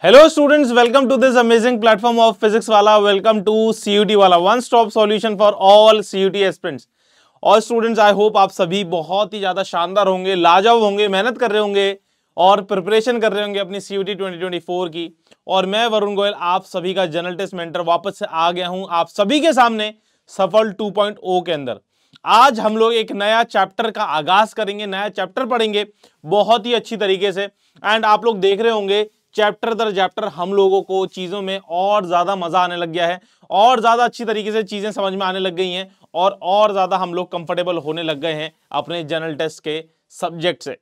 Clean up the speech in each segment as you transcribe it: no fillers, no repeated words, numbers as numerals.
Hello students, welcome to this amazing platform of physics वाला। Welcome to CUET वाला, one stop solution for all CUET aspirants. और students, I hope आप सभी बहुत ही ज्यादा शानदार होंगे, लाजवाब होंगे, मेहनत कर रहे होंगे और प्रिपरेशन कर रहे होंगे अपनी सीयूटी 2024 की। और मैं वरुण गोयल, आप सभी का जनरल टेस्ट मेंटर, वापस से आ गया हूं आप सभी के सामने सफल 2.0 के अंदर। आज हम लोग एक नया चैप्टर का आगाज करेंगे, नया चैप्टर पढ़ेंगे बहुत ही अच्छी तरीके से। एंड आप लोग देख रहे होंगे चैप्टर दर चैप्टर हम लोगों को चीजों में और ज्यादा मजा आने लग गया है, और ज्यादा अच्छी तरीके से चीजें समझ में आने लग गई हैं, और ज्यादा हम लोग कंफर्टेबल होने लग गए हैं अपने जनरल टेस्ट के सब्जेक्ट से।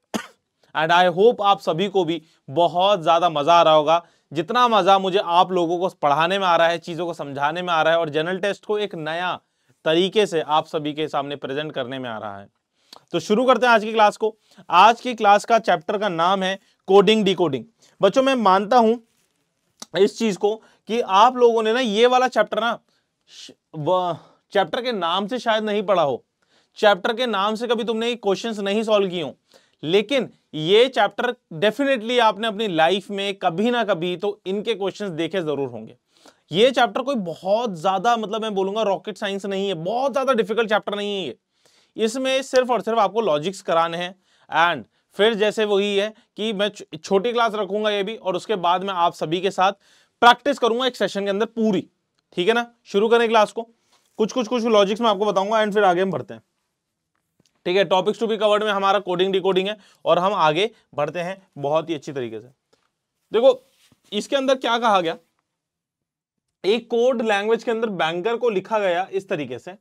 एंड आई होप आप सभी को भी बहुत ज्यादा मजा आ रहा होगा, जितना मजा मुझे आप लोगों को पढ़ाने में आ रहा है, चीजों को समझाने में आ रहा है, और जनरल टेस्ट को एक नया तरीके से आप सभी के सामने प्रेजेंट करने में आ रहा है। तो शुरू करते हैं आज की क्लास को। आज की क्लास का चैप्टर का नाम है कोडिंग डिकोडिंग। बच्चों, मैं मानता हूं इस चीज को कि आप लोगों ने ना ये वाला चैप्टर ना चैप्टर के नाम से शायद नहीं पढ़ा हो, चैप्टर के नाम से कभी तुमने क्वेश्चंस नहीं सॉल्व किए हो, लेकिन ये चैप्टर डेफिनेटली आपने अपनी लाइफ में कभी ना कभी तो इनके क्वेश्चंस देखे जरूर होंगे। ये चैप्टर कोई बहुत ज्यादा, मतलब मैं बोलूंगा रॉकेट साइंस नहीं है, बहुत ज्यादा डिफिकल्ट चैप्टर नहीं है ये। इसमें सिर्फ और सिर्फ आपको लॉजिक्स कराने हैं। एंड फिर जैसे वही है कि मैं छोटी क्लास रखूंगा ये भी, और उसके बाद में आप सभी के साथ प्रैक्टिस करूंगा एक सेशन के अंदर पूरी। ठीक है ना? शुरू करें क्लास को। कुछ लॉजिक्स में आपको बताऊंगा एंड फिर आगे हम बढ़ते हैं। ठीक है, टॉपिक्स टू बी कवर्ड में हमारा कोडिंग डिकोडिंग है, और हम आगे बढ़ते हैं बहुत ही अच्छी तरीके से। देखो इसके अंदर क्या कहा गया, एक कोड लैंग्वेज के अंदर बैंकर को लिखा गया इस तरीके से,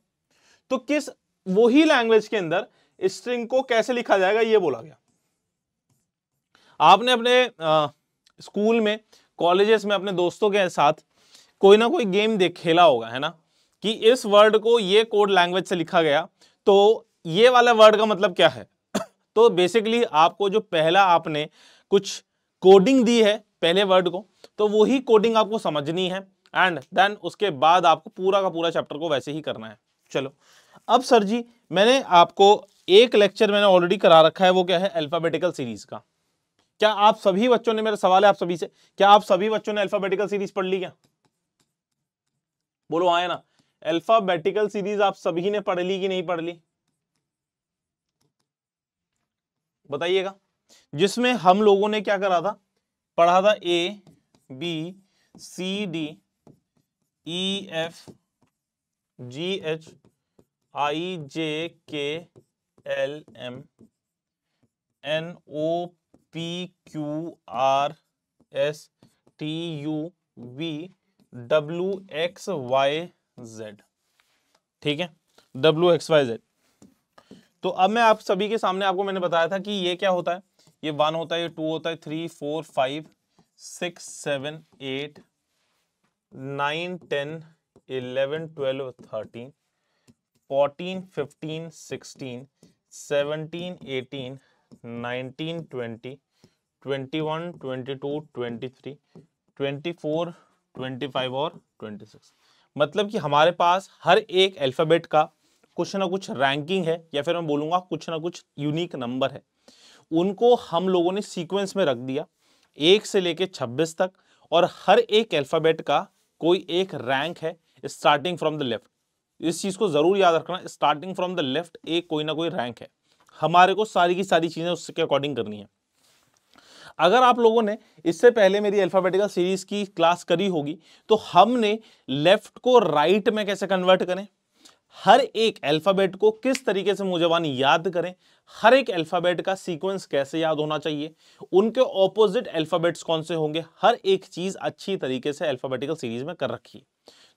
तो किस वही लैंग्वेज के अंदर स्ट्रिंग को कैसे लिखा जाएगा ये बोला गया। आपने अपने स्कूल में, कॉलेजेस में अपने दोस्तों के साथ कोई ना कोई गेम खेला होगा, है ना, कि इस वर्ड को ये कोड लैंग्वेज से लिखा गया, तो ये वाला वर्ड का मतलब क्या है। तो बेसिकली आपको जो पहला आपने कुछ कोडिंग दी है पहले वर्ड को, तो वही कोडिंग आपको समझनी है, एंड देन उसके बाद आपको पूरा का पूरा चैप्टर को वैसे ही करना है। चलो, अब सर जी मैंने आपको एक लेक्चर मैंने ऑलरेडी करा रखा है, वो क्या है, अल्फाबेटिकल सीरीज का। क्या आप सभी बच्चों ने, मेरा सवाल है आप सभी से, क्या आप सभी बच्चों ने अल्फाबेटिकल सीरीज पढ़ ली? क्या बोलो आए ना? अल्फाबेटिकल सीरीज आप सभी ने पढ़ ली कि नहीं पढ़ ली? बताइएगा। जिसमें हम लोगों ने क्या करा था, पढ़ा था A B C D E F G H I J K L M N O P Q R S T U V W X Y Z. ठीक है, डब्ल्यू एक्स वाई जेड। तो अब मैं आप सभी के सामने, आपको मैंने बताया था कि ये क्या होता है, ये 1 होता है, ये 2 होता है, 3 4 5 6 7 8 9 10 11 12 13 14 15 16 17 18 19 20 21 22 23 24 25 और 26। मतलब कि हमारे पास हर एक अल्फाबेट का कुछ ना कुछ रैंकिंग है, या फिर मैं बोलूंगा कुछ ना कुछ यूनिक नंबर है। उनको हम लोगों ने सीक्वेंस में रख दिया 1 से लेके 26 तक, और हर एक अल्फाबेट का कोई एक रैंक है स्टार्टिंग फ्रॉम द लेफ्ट। इस चीज को जरूर याद रखना, स्टार्टिंग फ्रॉम द लेफ्ट एक कोई ना कोई रैंक है। हमारे को सारी की सारी चीजें उसके अकॉर्डिंग करनी है। अगर आप लोगों ने इससे पहले मेरी अल्फाबेटिकल सीरीज की क्लास करी होगी, तो हमने लेफ्ट को राइट में कैसे कन्वर्ट करें, हर एक अल्फाबेट को किस तरीके से मूल्यवान याद करें, हर एक अल्फाबेट का सीक्वेंस कैसे याद होना चाहिए, उनके ऑपोजिट अल्फाबेट्स कौन से होंगे, हर एक चीज अच्छी तरीके से अल्फाबेटिकल सीरीज में कर रखी है।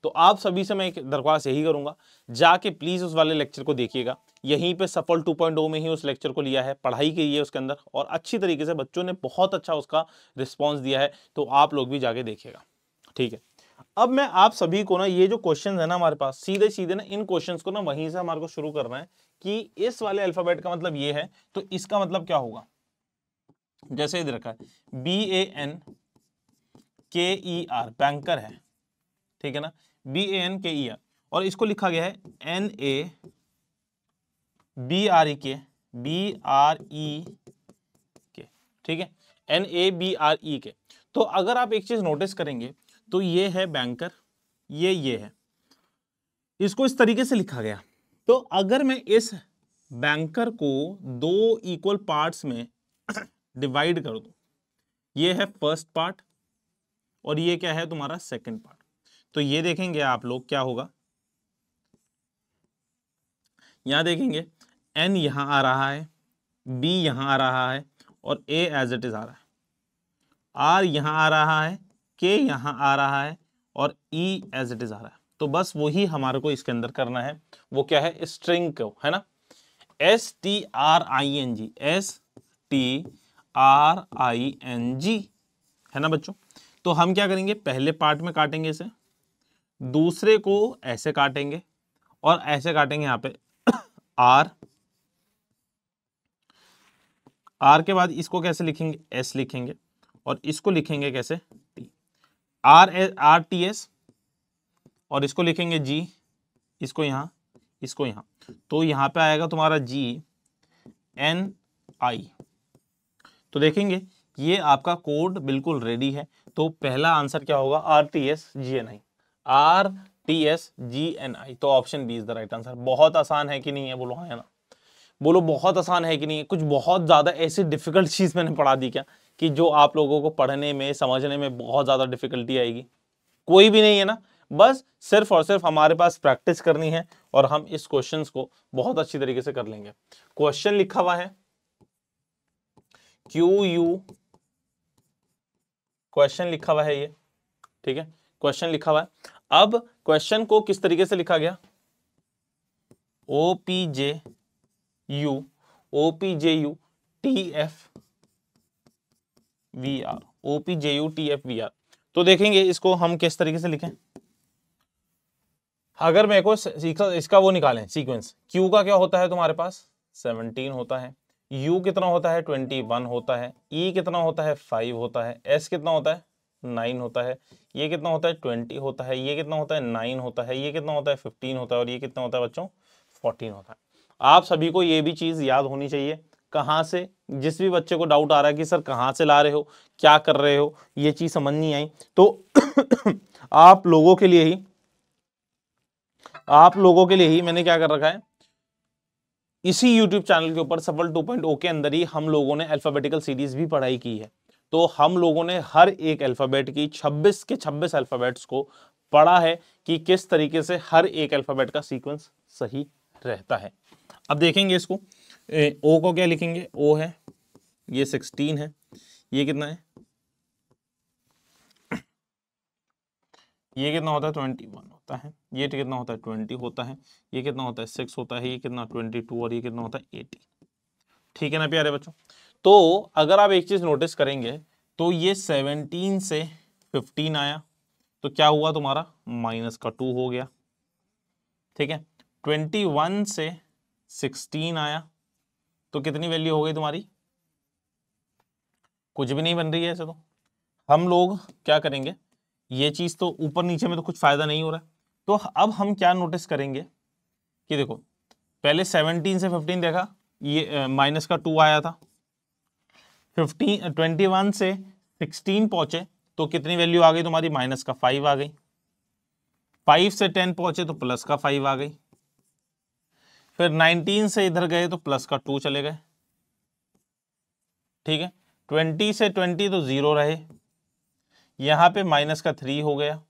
तो आप सभी से मैं एक दरख्वास्त यही करूंगा, जाके प्लीज उस वाले लेक्चर को देखिएगा। यहीं पे सफल 2.0 में ही उस लेक्चर को लिया है, पढ़ाई की है उसके अंदर, और अच्छी तरीके से बच्चों ने बहुत अच्छा उसका रिस्पॉन्स दिया है, तो आप लोग भी जाके देखिएगा। ठीक है, अब मैं आप सभी को ना ये जो क्वेश्चन है ना हमारे पास, सीधे सीधे ना इन क्वेश्चंस को ना वहीं से हमारे को शुरू करना है कि इस वाले अल्फाबेट का मतलब ये है, तो इसका मतलब क्या होगा। जैसे इधर रखा है BANKER, बैंकर है, ठीक है ना, BANKER, और इसको लिखा गया है NABREK, ठीक है, NABREK। तो अगर आप एक चीज नोटिस करेंगे तो ये है बैंकर, ये है, इसको इस तरीके से लिखा गया। तो अगर मैं इस बैंकर को दो इक्वल पार्ट्स में डिवाइड कर दूं, ये है फर्स्ट पार्ट और ये क्या है तुम्हारा सेकंड पार्ट, तो ये देखेंगे आप लोग क्या होगा, यहां देखेंगे n यहां आ रहा है, b यहां आ रहा है और a एज इट इज आ रहा है, r यहां आ रहा है, k यहां आ रहा है और e एज इट इज आ रहा है। तो बस वही हमारे को इसके अंदर करना है, वो क्या है, स्ट्रिंग को, है ना, string, string है ना बच्चों। तो हम क्या करेंगे, पहले पार्ट में काटेंगे इसे, दूसरे को ऐसे काटेंगे और ऐसे काटेंगे यहाँ पे r के बाद इसको कैसे लिखेंगे, s लिखेंगे और इसको लिखेंगे कैसे, t, r t s और इसको लिखेंगे g, इसको यहाँ, इसको यहाँ, तो यहाँ पे आएगा तुम्हारा g n i। तो देखेंगे ये आपका कोड बिल्कुल रेडी है। तो पहला आंसर क्या होगा, RTSGNI, RTSGNI। तो option B is the right answer. बहुत आसान है कि नहीं है, बोलो हाँ या ना, बोलो बहुत आसान है कि नहीं है। कुछ बहुत ज्यादा ऐसी डिफिकल्ट चीज मैंने पढ़ा दी क्या कि जो आप लोगों को पढ़ने में समझने में बहुत ज्यादा डिफिकल्टी आएगी? कोई भी नहीं है ना, बस सिर्फ और सिर्फ हमारे पास प्रैक्टिस करनी है और हम इस क्वेश्चंस को बहुत अच्छी तरीके से कर लेंगे। क्वेश्चन लिखा हुआ है QU, क्वेश्चन लिखा हुआ है ये, ठीक है, क्वेश्चन लिखा हुआ है। अब क्वेश्चन को किस तरीके से लिखा गया, OPJU TFVR। तो देखेंगे इसको हम किस तरीके से लिखें। अगर मेरे को इसका वो निकालें सीक्वेंस, Q का क्या होता है तुम्हारे पास 17 होता है, U कितना होता है 21 होता है, E कितना होता है 5 होता है, S कितना होता है 9 होता है, ये कितना होता है 20 होता है, ये कितना होता है 9 होता है, ये कितना होता है 15 होता है और ये कितना होता है बच्चों 14 होता है। आप सभी को ये भी चीज याद होनी चाहिए। कहाँ से, जिस भी बच्चे को डाउट आ रहा है कि सर कहाँ से ला रहे हो, क्या कर रहे हो, ये चीज समझ नहीं आई, तो आप लोगों के लिए ही मैंने क्या कर रखा है, इसी YouTube चैनल के ऊपर सफल 2.0 के अंदर ही हम लोगों ने अल्फाबेटिकल सीरीज भी पढ़ाई की है। तो हम लोगों ने हर एक अल्फाबेट की 26 के 26 अल्फाबेट्स को पढ़ा है कि किस तरीके से हर एक अल्फाबेट का सीक्वेंस सही रहता है। अब देखेंगे इसको, ओ को क्या लिखेंगे, ओ है, ये 16 है, ये कितना है, ये कितना होता है 21 होता है, ये कितना होता है 20 होता है, ये कितना होता है 6 होता है, ये कितना 22 और ये कितना होता है 80। ठीक है ना प्यारे बच्चों। तो अगर आप एक चीज नोटिस करेंगे तो ये 17 से 15 आया तो क्या हुआ तुम्हारा -2 हो गया, ठीक है। 21 से 16 आया तो कितनी वैल्यू हो गई तुम्हारी, कुछ भी नहीं बन रही है ऐसे। तो हम लोग क्या करेंगे, ये चीज तो ऊपर नीचे में तो कुछ फायदा नहीं हो रहा है, तो अब हम क्या नोटिस करेंगे कि देखो पहले 17 से 15 देखा, ये -2 आया था, 21 से 16 पहुंचे तो कितनी वैल्यू आ गई तुम्हारी, -5 आ गई, 5 से 10 पहुंचे तो +5 आ गई, फिर 19 से इधर गए तो +2 चले गए, ठीक है। 20 से 20 तो 0 रहे, यहां पे -3 हो गया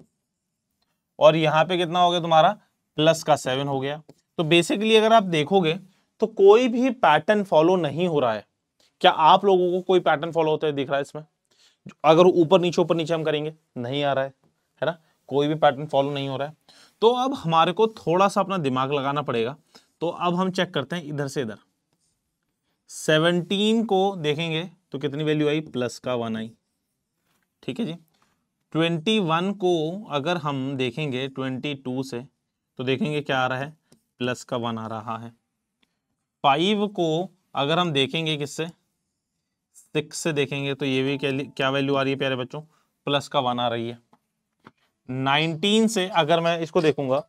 और यहां पे कितना हो गया तुम्हारा +7 हो गया। तो बेसिकली अगर आप देखोगे तो कोई भी पैटर्न फॉलो नहीं हो रहा है। क्या आप लोगों को कोई पैटर्न फॉलो होता है दिख रहा है इसमें? अगर ऊपर नीचे हम करेंगे नहीं आ रहा है ना, कोई भी पैटर्न फॉलो नहीं हो रहा है। तो अब हमारे को थोड़ा सा अपना दिमाग लगाना पड़ेगा। तो अब हम चेक करते हैं इधर से इधर, 17 को देखेंगे तो कितनी वैल्यू आई, +1 आई, ठीक है जी। 21 को अगर हम देखेंगे 22 से तो देखेंगे क्या आ रहा है, +1 आ रहा है। 5 को अगर हम देखेंगे किससे, 6 से देखेंगे तो ये भी क्या वैल्यू आ रही है प्यारे बच्चों, +1 आ रही है। 19 से अगर मैं इसको देखूंगा,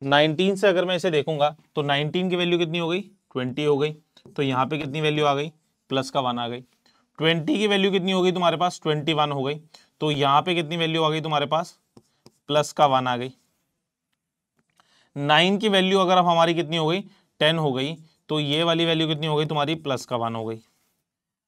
19 से अगर मैं इसे देखूंगा तो 19 की वैल्यू कितनी हो गई, 20 हो गई, तो यहाँ पे कितनी वैल्यू आ गई, +1 आ गई। 20 की वैल्यू कितनी हो गई तुम्हारे पास, 21 हो गई, तो यहाँ पे कितनी वैल्यू आ गई तुम्हारे पास, प्लस का 1 आ गई। 9 की वैल्यू अगर अब हमारी कितनी हो गई, 10 हो गई, तो ये वाली वैल्यू कितनी हो गई तुम्हारी, प्लस का 1 हो गई।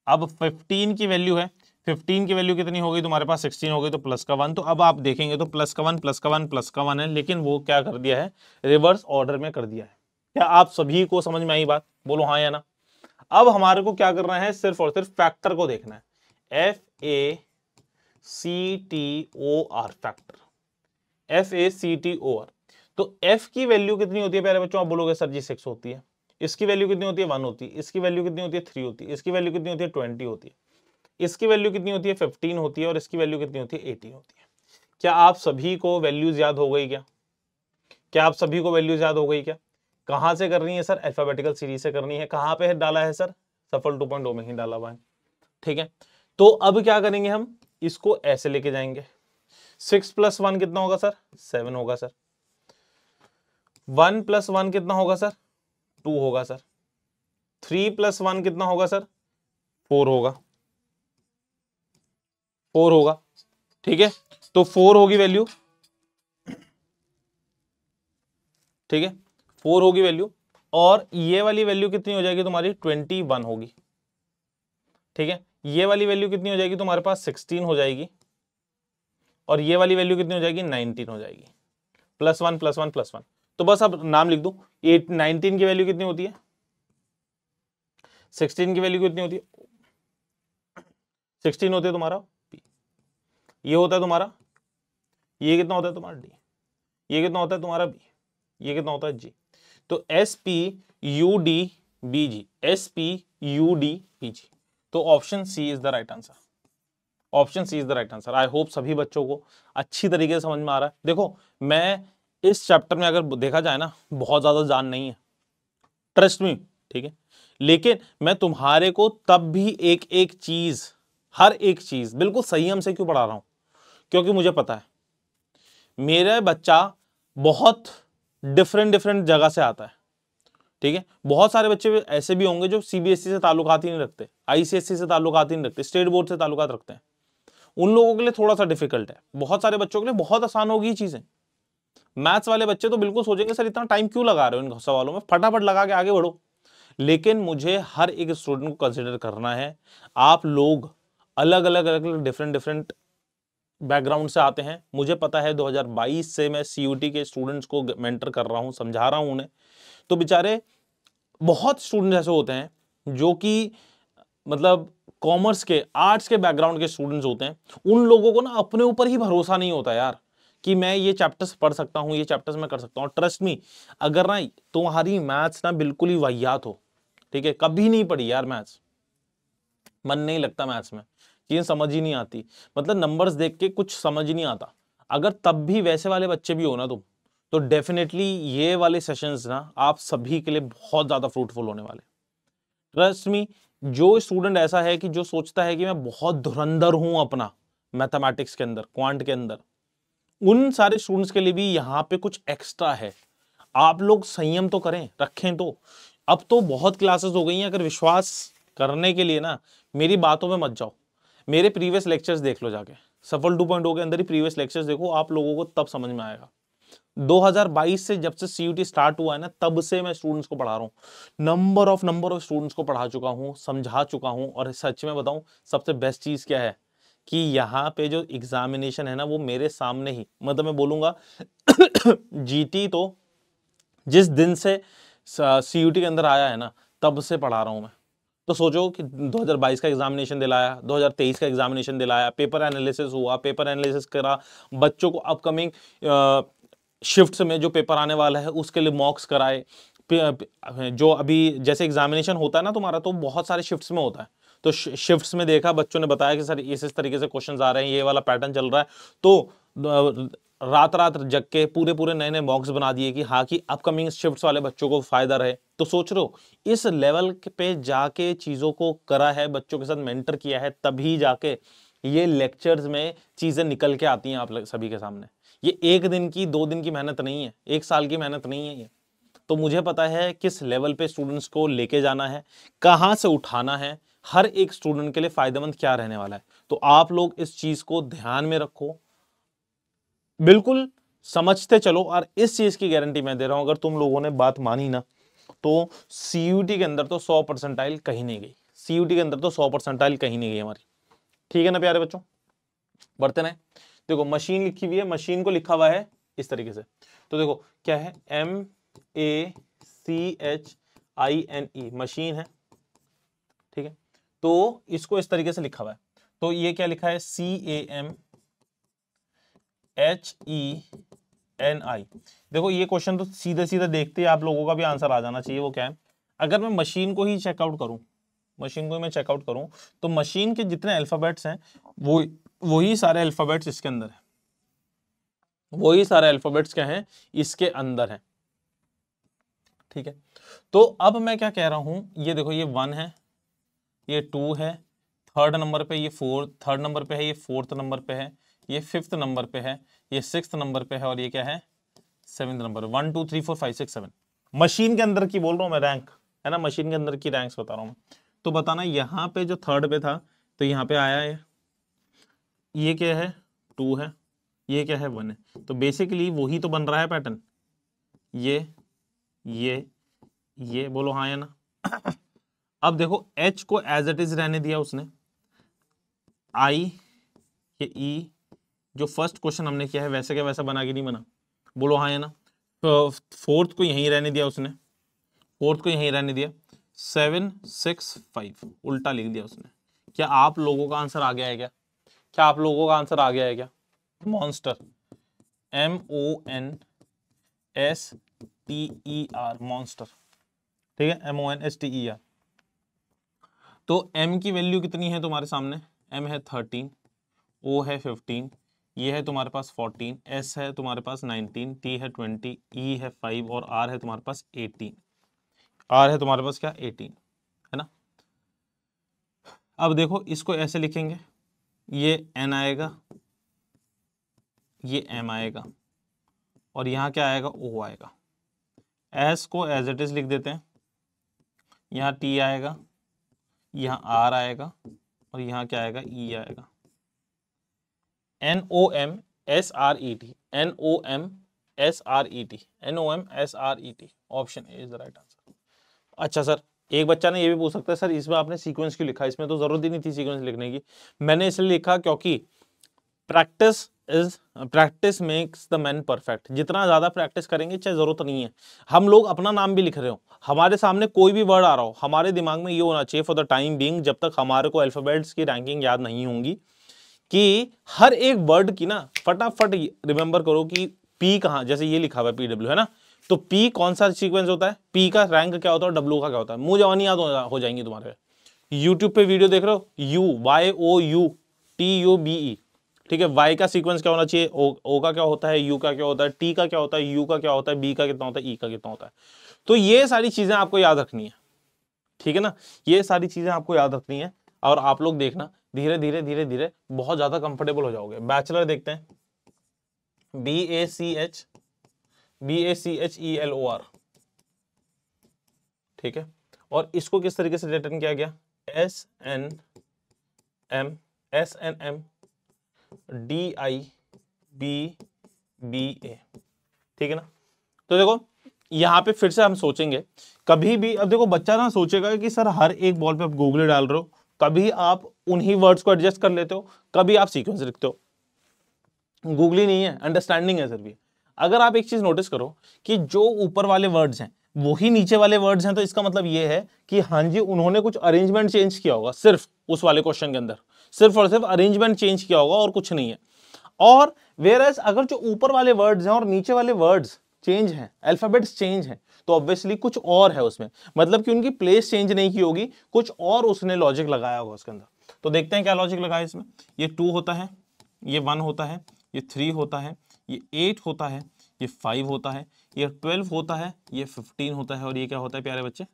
अब 15 की वैल्यू है, 15 की वैल्यू कितनी हो गई तुम्हारे पास, 16 हो गई, तो प्लस का 1। तो अब आप देखेंगे तो प्लस का 1 प्लस का 1 प्लस का 1 है, लेकिन वो क्या कर दिया है, रिवर्स ऑर्डर में कर दिया है। क्या आप सभी को समझ में आई बात, बोलो हाँ या ना। अब हमारे को क्या करना है, सिर्फ और सिर्फ फैक्टर को देखना है, FACTOR फैक्टर, FACTOR। तो F की वैल्यू कितनी होती है प्यारे बच्चों, आप बोलोगे सर जी 6 होती है। इसकी वैल्यू कितनी होती है, 1 होती है। इसकी वैल्यू कितनी होती है, 3 होती है। इसकी वैल्यू कितनी होती है, 20 होती है। इसकी वैल्यू कितनी होती है, 15 होती है। और इसकी वैल्यू कितनी होती है, 18 होती है। क्या आप सभी को वैल्यूज याद हो गई क्या आप सभी को वैल्यूज याद हो गई क्या। कहां से करनी है सर, अल्फाबेटिकल सीरीज से करनी है। कहां पे डाला है सर, सफल 2.0 में ही डाला हुआ है। ठीक है, तो अब क्या करेंगे, हम इसको ऐसे लेके जाएंगे। 6 + 1 कितना होगा सर, 7 होगा सर। 1 + 1 कितना होगा सर, 2 होगा सर। 3 + 1 कितना होगा सर, 4 होगा, 4 होगा। ठीक है, तो 4 होगी वैल्यू, ठीक है 4 होगी वैल्यू। और ये वाली वैल्यू कितनी हो जाएगी तुम्हारी, 21 होगी। ठीक है, ये वाली वैल्यू कितनी हो जाएगी तुम्हारे पास, 16 हो जाएगी। और ये वाली वैल्यू कितनी हो जाएगी, 19 हो जाएगी। +1 +1 +1। तो बस अब नाम लिख दो, 19 की वैल्यू कितनी होती है, 16 की वैल्यू कितनी होती है, 16 होती है तुम्हारा P। ये होता है तुम्हारा, ये कितना होता है तुम्हारा D, ये कितना होता है तुम्हारा B, ये कितना होता है G। तो SPUDBG, SPUDBG। तो option C is the right answer, option C is the right answer. I hope सभी बच्चों को अच्छी तरीके से समझ में आ रहा है। देखो मैं इस चैप्टर में अगर देखा जाए ना, बहुत ज्यादा जान नहीं है, ट्रस्ट मी, ठीक है, लेकिन मैं तुम्हारे को तब भी एक एक चीज, हर एक चीज बिल्कुल संयम से क्यों पढ़ा रहा हूं, क्योंकि मुझे पता है मेरा बच्चा बहुत डिफरेंट जगह से आता है। ठीक है, बहुत सारे बच्चे ऐसे भी होंगे जो CBSE से ताल्लुकात ही नहीं रखते, ICSE से ताल्लुकात ही नहीं रखते, स्टेट बोर्ड से ताल्लुकात रखते हैं। उन लोगों के लिए थोड़ा सा डिफिकल्ट है, बहुत सारे बच्चों के लिए बहुत आसान होगी चीजें। मैथ्स वाले बच्चे तो बिल्कुल सोचेंगे सर इतना टाइम क्यों लगा रहे हो इन सवालों में, फटाफट लगा के आगे बढ़ो। लेकिन मुझे हर एक स्टूडेंट को कंसिडर करना है। आप लोग अलग अलग डिफरेंट बैकग्राउंड से आते हैं। मुझे पता है 2022 से मैं CUT के स्टूडेंट्स को मेंटर कर रहा हूं, समझा रहा हूं उन्हें। तो बेचारे बहुत स्टूडेंट ऐसे होते हैं जो कि मतलब कॉमर्स के, आर्ट्स के बैकग्राउंड के स्टूडेंट्स होते हैं। उन लोगों को ना अपने ऊपर ही भरोसा नहीं होता यार, कि मैं ये चैप्टर्स पढ़ सकता हूँ, ये चैप्टर्स मैं कर सकता हूँ। ट्रस्ट मी, अगर ना तुम्हारी मैथ्स ना बिल्कुल ही वाहियात हो, ठीक है, कभी नहीं पढ़ी यार मैथ्स, मन नहीं लगता मैथ्स में, चीजें समझ ही नहीं आती, मतलब नंबर्स देख के कुछ समझ ही नहीं आता, अगर तब भी वैसे वाले बच्चे भी हो ना तुम, तो डेफिनेटली ये वाले सेशंस ना आप सभी के लिए बहुत ज्यादा फ्रूटफुल होने वाले। ट्रस्ट मी, जो स्टूडेंट ऐसा है कि जो सोचता है कि मैं बहुत धुरंधर हूं अपना मैथमेटिक्स के अंदर, क्वांट के अंदर, उन सारे स्टूडेंट्स के लिए भी यहाँ पे कुछ एक्स्ट्रा है। आप लोग संयम तो करें, रखें तो। अब तो बहुत क्लासेस हो गई हैं, अगर विश्वास करने के लिए ना मेरी बातों में मत जाओ, मेरे प्रीवियस लेक्चर्स देख लो जाके, सफल 2.0 के अंदर ही प्रीवियस लेक्चर्स देखो, आप लोगों को तब समझ में आएगा। 2022 से जब से CUT स्टार्ट हुआ है ना, तब से मैं स्टूडेंट्स को पढ़ा रहा हूँ, नंबर ऑफ स्टूडेंट्स को पढ़ा चुका हूँ, समझा चुका हूँ। और सच में बताऊं, सबसे बेस्ट चीज क्या है कि यहाँ पे जो एग्जामिनेशन है ना, वो मेरे सामने ही, मतलब मैं बोलूंगा GT तो जिस दिन से CUT के अंदर आया है ना, तब से पढ़ा रहा हूं मैं। तो सोचो कि 2022 का एग्जामिनेशन दिलाया, 2023 का एग्जामिनेशन दिलाया, पेपर एनालिसिस हुआ, पेपर एनालिसिस करा, बच्चों को अपकमिंग शिफ्ट्स में जो पेपर आने वाला है उसके लिए मॉक्स कराए। जो अभी जैसे एग्जामिनेशन होता है ना तुम्हारा, तो बहुत सारे शिफ्ट्स में होता है, तो शिफ्ट्स में देखा, बच्चों ने बताया कि सर इस तरीके से क्वेश्चंस आ रहे हैं, ये वाला पैटर्न चल रहा है, तो रात जग के पूरे नए मॉक्स बना दिए कि हाँ कि अपकमिंग शिफ्ट्स वाले बच्चों को फायदा रहे। तो सोच रहे हो, इस लेवल पे जाके चीजों को करा है, बच्चों के साथ मेंटर किया है, तभी जाके ये लेक्चर्स में चीजें निकल के आती हैं आप सभी के सामने। ये 1 दिन की 2 दिन की मेहनत नहीं है, 1 साल की मेहनत नहीं है ये। तो मुझे पता है किस लेवल पे स्टूडेंट्स को लेके जाना है, कहां से उठाना है, हर एक स्टूडेंट के लिए फायदेमंद क्या रहने वाला है। तो आप लोग इस चीज को ध्यान में रखो, बिल्कुल समझते चलो, और इस चीज की गारंटी मैं दे रहा हूं, अगर तुम लोगों ने बात मानी ना तो सीयूटी के अंदर तो 100% कहीं नहीं गई, सीयूटी के अंदर तो 100% कहीं नहीं गई हमारी। ठीक है ना प्यारे बच्चों, बढ़ते ना। देखो मशीन लिखी हुई है, मशीन को लिखा हुआ है इस तरीके से, तो देखो क्या है, MACHINE मशीन है। ठीक है, तो इसको इस तरीके से लिखा हुआ है, तो ये क्या लिखा है, CAMHENI। देखो ये क्वेश्चन तो सीधे सीधे देखते ही आप लोगों का भी आंसर आ जाना चाहिए। वो क्या है, अगर मैं मशीन को ही चेकआउट करूं, मशीन को ही मैं चेकआउट करूं, तो मशीन के जितने अल्फाबेट्स हैं वो वही सारे अल्फाबेट्स इसके अंदर है, वही सारे अल्फाबेट्स क्या हैं इसके अंदर है। ठीक है, तो अब मैं क्या कह रहा हूं, ये देखो ये 1 है, ये 2 है, थर्ड नंबर पे ये थर्ड नंबर पे है, ये फोर्थ नंबर पे है, ये फिफ्थ नंबर पे है, ये सिक्स्थ नंबर पे है, और ये क्या है, 7th नंबर। 1 2 3 4 5 6 7 मशीन के अंदर की बोल रहा हूं मैं, रैंक है ना, मशीन के अंदर की रैंक्स बता रहा हूं मैं। तो बताना यहाँ पे जो थर्ड पे था, तो यहाँ पे आया है, ये क्या है, 2 है, ये क्या है, 1 है, तो बेसिकली वही तो बन रहा है पैटर्न, ये ये बोलो हाँ या ना। अब देखो H को एज इट इज रहने दिया उसने, I ये E जो फर्स्ट क्वेश्चन हमने किया है वैसे क्या वैसा बना कि नहीं बना, बोलो हाँ या ना। तो फोर्थ को यहीं रहने दिया उसने, फोर्थ को यहीं रहने दिया, 7 6 5 उल्टा लिख दिया उसने। क्या आप लोगों का आंसर आ गया है क्या, क्या आप लोगों का आंसर आ गया है क्या, मॉन्स्टर, MONSTER मॉन्स्टर। ठीक है, MONSTER। तो M की वैल्यू कितनी है तुम्हारे सामने, M है 13, O है 15, ये है तुम्हारे पास 14, S है तुम्हारे पास 19, T है 20, E है 5 और R है तुम्हारे पास 18। R है तुम्हारे पास क्या, 18 है ना। अब देखो इसको ऐसे लिखेंगे, ये N आएगा, ये M आएगा, और यहाँ क्या आएगा, O आएगा। S को एज इट इज लिख देते हैं, यहाँ T आएगा, यहाँ R आएगा, और यहाँ क्या आएगा, E आएगा। NOMSRET, NOMSRET, NOMSRET, option A is the right answer. अच्छा सर, एक बच्चा ने ये भी पूछ सकता है, सर इसमें आपने सीक्वेंस क्यों लिखा, इसमें तो जरूरत ही नहीं थी सीक्वेंस लिखने की। मैंने इसलिए लिखा क्योंकि practice makes the man perfect. जितना ज्यादा प्रैक्टिस करेंगे, चाहे जरूरत नहीं है हम लोग अपना नाम भी लिख रहे हो, हमारे सामने कोई भी वर्ड आ रहा हो, हमारे दिमाग में ये होना चाहिए फॉर द टाइम बीइंग, जब तक हमारे को अल्फाबेट्स की रैंकिंग याद नहीं होंगी, कि हर एक वर्ड की ना फटाफट रिमेंबर करो कि पी कहां, जैसे ये लिखा हुआ है PW है ना, तो पी कौन सा सीक्वेंस होता है, पी का रैंक क्या होता है, W का क्या होता है, मुंह जवानी याद हो जाएंगी तुम्हारे। यूट्यूब पे वीडियो देख रहे हो, UYOUTUBE, ठीक है, Y का सीक्वेंस क्या होना चाहिए, O का क्या होता है, U का क्या होता है, T का क्या होता है, U का क्या होता है, B का कितना होता है, E का कितना होता है। तो ये सारी चीजें आपको याद रखनी है, ठीक है ना, ये सारी चीजें आपको याद रखनी है, और आप लोग देखना धीरे धीरे धीरे धीरे बहुत ज्यादा कंफर्टेबल हो जाओगे। बैचलर देखते हैं, BACHELOR, ठीक है, और इसको किस तरीके से रिटर्न किया गया, SNM DIBBA, ठीक है ना। तो देखो यहाँ पे फिर से हम सोचेंगे कभी भी, अब देखो बच्चा ना सोचेगा कि सर हर एक बॉल पे आप गूगल डाल रहे हो, कभी आप उन्हीं वर्ड्स को एडजस्ट कर लेते हो, कभी आप सीक्वेंस लिखते हो, गूगली नहीं है, अंडरस्टैंडिंग है सिर्फ ये। अगर आप एक चीज नोटिस करो कि जो ऊपर वाले वर्ड्स हैं वही नीचे वाले वर्ड्स हैं, तो इसका मतलब ये है कि हाँ जी उन्होंने कुछ अरेंजमेंट चेंज किया होगा, सिर्फ उस वाले क्वेश्चन के अंदर सिर्फ और सिर्फ अरेंजमेंट चेंज किया होगा और कुछ नहीं है। और वेयरएज अगर जो ऊपर वाले वर्ड्स हैं और नीचे वाले वर्ड्स चेंज हैं, अल्फाबेट्स चेंज हैं, तो ऑब्वियसली कुछ और है उसमें, मतलब कि उनकी प्लेस चेंज नहीं की होगी, कुछ और उसने लॉजिक लगाया होगा उसके अंदर। तो देखते हैं क्या लॉजिक लगाया इसमें। ये 2 होता है, ये 1 होता है, ये 3 होता है, ये 8 होता है, ये 5 होता है, ये 12 होता है, ये 15 होता है, और ये क्या होता है प्यारे बच्चे,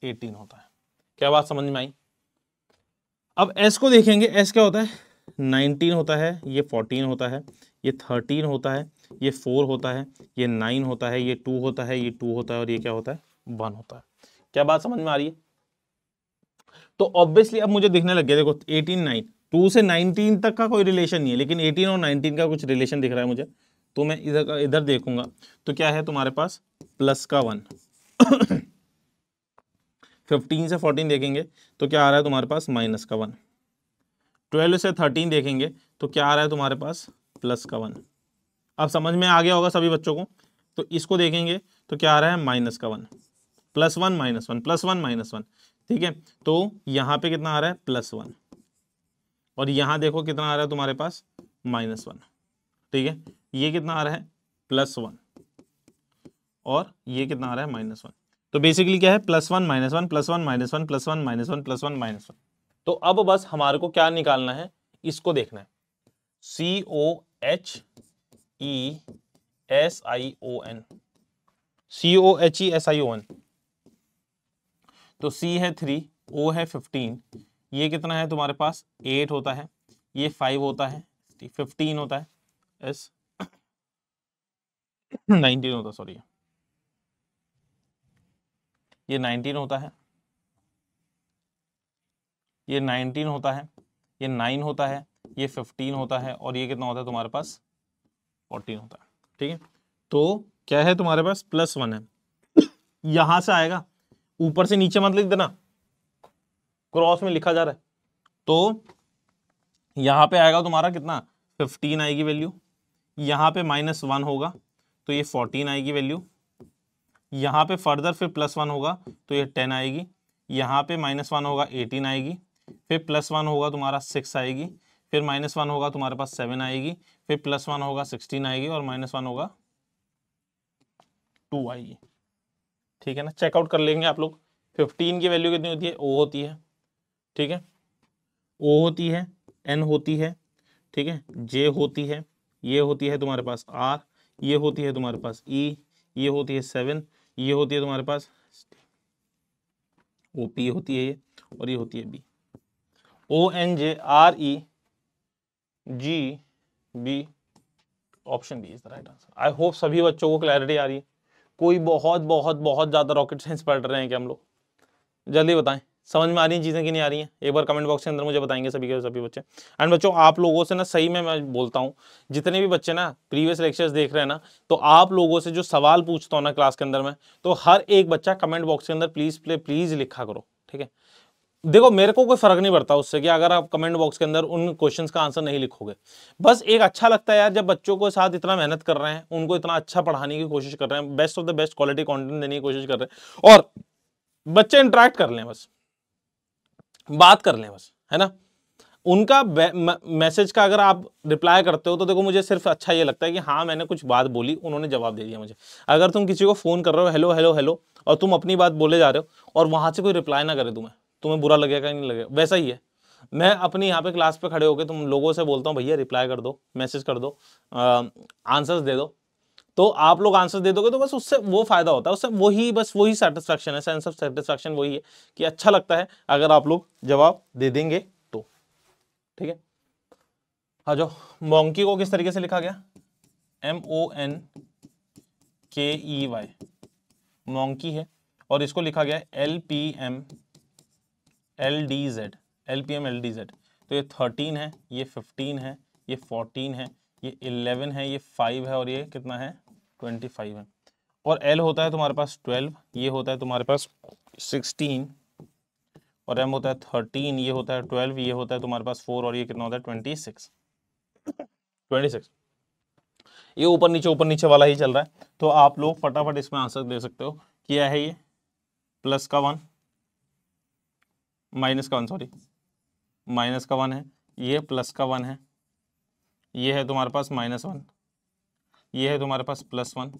18 होता है। क्या बात समझ में आई। अब S को देखेंगे, S क्या होता है, 19 होता है, ये 14 होता है, ये 13 होता है, ये 4 होता है, ये 9 होता है, ये 2 होता है, ये 2 होता है, और ये क्या होता है, 1 होता है। क्या बात समझ में आ रही है। तो ऑब्वियसली अब मुझे दिखने लग गया, देखो 18 9, 2 से 19 तक का कोई रिलेशन नहीं है, लेकिन 18 और 19 का कुछ रिलेशन दिख रहा है मुझे, तो मैं इधर का इधर देखूंगा तो क्या है तुम्हारे पास प्लस का 1। 15 से 14 देखेंगे तो क्या आ रहा है तुम्हारे पास माइनस का 1। 12 से 13 देखेंगे तो क्या आ रहा है तुम्हारे पास प्लस का 1। अब समझ में आ गया होगा सभी बच्चों को। तो इसको देखेंगे तो क्या आ रहा है माइनस का 1, प्लस 1 माइनस 1, प्लस 1 माइनस 1। ठीक है, तो यहाँ पे कितना आ रहा है प्लस 1, और यहाँ देखो कितना आ रहा है तुम्हारे पास माइनस 1। ठीक है, ये कितना आ रहा है प्लस 1, और ये कितना आ रहा है माइनस 1। तो बेसिकली क्या है plus 1 minus 1, plus 1 minus 1, plus 1 minus 1, plus 1 minus 1। तो अब बस हमारे को क्या निकालना है, इसको देखना है, COHESION, COHESION। तो C है 3, O है 15, ये कितना है तुम्हारे पास 8 होता है, ये 5 होता है, 15 होता है, S 19 होता, सॉरी ये 19 होता है, ये 19 होता है, ये 9 होता है, ये 15 होता है, और ये कितना होता है तुम्हारे पास 14 होता है। ठीक है, तो क्या है तुम्हारे पास प्लस 1 है, यहां से आएगा, ऊपर से नीचे मत लिख देना, क्रॉस में लिखा जा रहा है। तो यहां पे आएगा तुम्हारा कितना 15 आएगी वैल्यू, यहां पे माइनस 1 होगा तो ये 14 आएगी वैल्यू, यहाँ पे फर्दर फिर प्लस 1 होगा तो ये 10 आएगी, यहाँ पे माइनस 1 होगा 18 आएगी, फिर प्लस 1 होगा तुम्हारा 6 आएगी, फिर माइनस 1 होगा तुम्हारे पास 7 आएगी, फिर प्लस 1 होगा 16 आएगी, और माइनस 1 होगा 2 आएगी। ठीक है ना, चेकआउट कर लेंगे आप लोग। 15 की वैल्यू कितनी होती है, O होती है। ठीक है, O होती है, N होती है, ठीक है, J होती है, ये होती है तुम्हारे पास R, ये होती है तुम्हारे पास E, ये होती है 7, ये होती है तुम्हारे पास OP होती है ये, और ये होती है B। ONJREGB, option B is the right answer. I hope सभी बच्चों को क्लैरिटी आ रही है। कोई बहुत बहुत बहुत ज्यादा रॉकेट साइंस पढ़ रहे हैं क्या हम लोग, जल्दी बताएं, समझ में आ रही हैं चीजें कि नहीं आ रही हैं, एक बार कमेंट बॉक्स के अंदर मुझे बताएंगे सभी के सभी बच्चे। एंड बच्चों आप लोगों से ना सही में मैं बोलता हूँ, जितने भी बच्चे ना प्रीवियस लेक्चर्स देख रहे हैं ना, तो आप लोगों से जो सवाल पूछता हूँ ना क्लास के अंदर में, तो हर एक बच्चा कमेंट बॉक्स के अंदर प्लीज लिखा करो। ठीक है, देखो मेरे को कोई फर्क नहीं पड़ता उससे कि अगर आप कमेंट बॉक्स के अंदर उन क्वेश्चंस का आंसर नहीं लिखोगे, बस एक अच्छा लगता है यार जब बच्चों के साथ इतना मेहनत कर रहे हैं, उनको इतना अच्छा पढ़ाने की कोशिश कर रहे हैं, best of the best quality content देने की कोशिश कर रहे हैं, और बच्चे इंटरेक्ट कर लें, बस बात कर लें, बस है ना। उनका मैसेज का अगर आप रिप्लाई करते हो तो देखो मुझे सिर्फ अच्छा ये लगता है कि हाँ मैंने कुछ बात बोली, उन्होंने जवाब दे दिया मुझे। अगर तुम किसी को फोन कर रहे हो हेलो हेलो हेलो, और तुम अपनी बात बोले जा रहे हो और वहां से कोई रिप्लाई ना करे तुम्हें बुरा लगेगा नहीं लगेगा, वैसा ही है। मैं अपनी यहाँ पे क्लास पे खड़े होकर तुम लोगों से बोलता हूँ भैया रिप्लाई कर दो, मैसेज कर दो, आंसर्स दे दो, तो आप लोग आंसर दे दोगे तो बस उससे वो फायदा होता है, उससे वही बस वही सेटिस्फैक्शन है, सेंस ऑफ सेटिस्फैक्शन वही है कि अच्छा लगता है अगर आप लोग जवाब दे देंगे तो। ठीक है, हाँ जो मोंकी को किस तरीके से लिखा गया, MONKEY, मोंकी है, और इसको लिखा गया LPM LDZ, LPM LDZ। तो ये 13 है, ये 15 है, ये 14 है, ये 11 है, ये 5 है, और ये कितना है 25 है, और L होता है तुम्हारे पास 12, ये होता है तुम्हारे पास 16, और M होता है 13, ये होता है 12, ये होता है तुम्हारे पास 4, और ये कितना होता है 26। ये ऊपर नीचे वाला ही चल रहा है, तो आप लोग फटाफट इसमें आंसर दे सकते हो। क्या है ये प्लस का 1, माइनस का 1 सॉरी, माइनस का 1 है, ये प्लस का 1 है, ये है तुम्हारे पास माइनस 1, ये है तुम्हारे पास प्लस 1,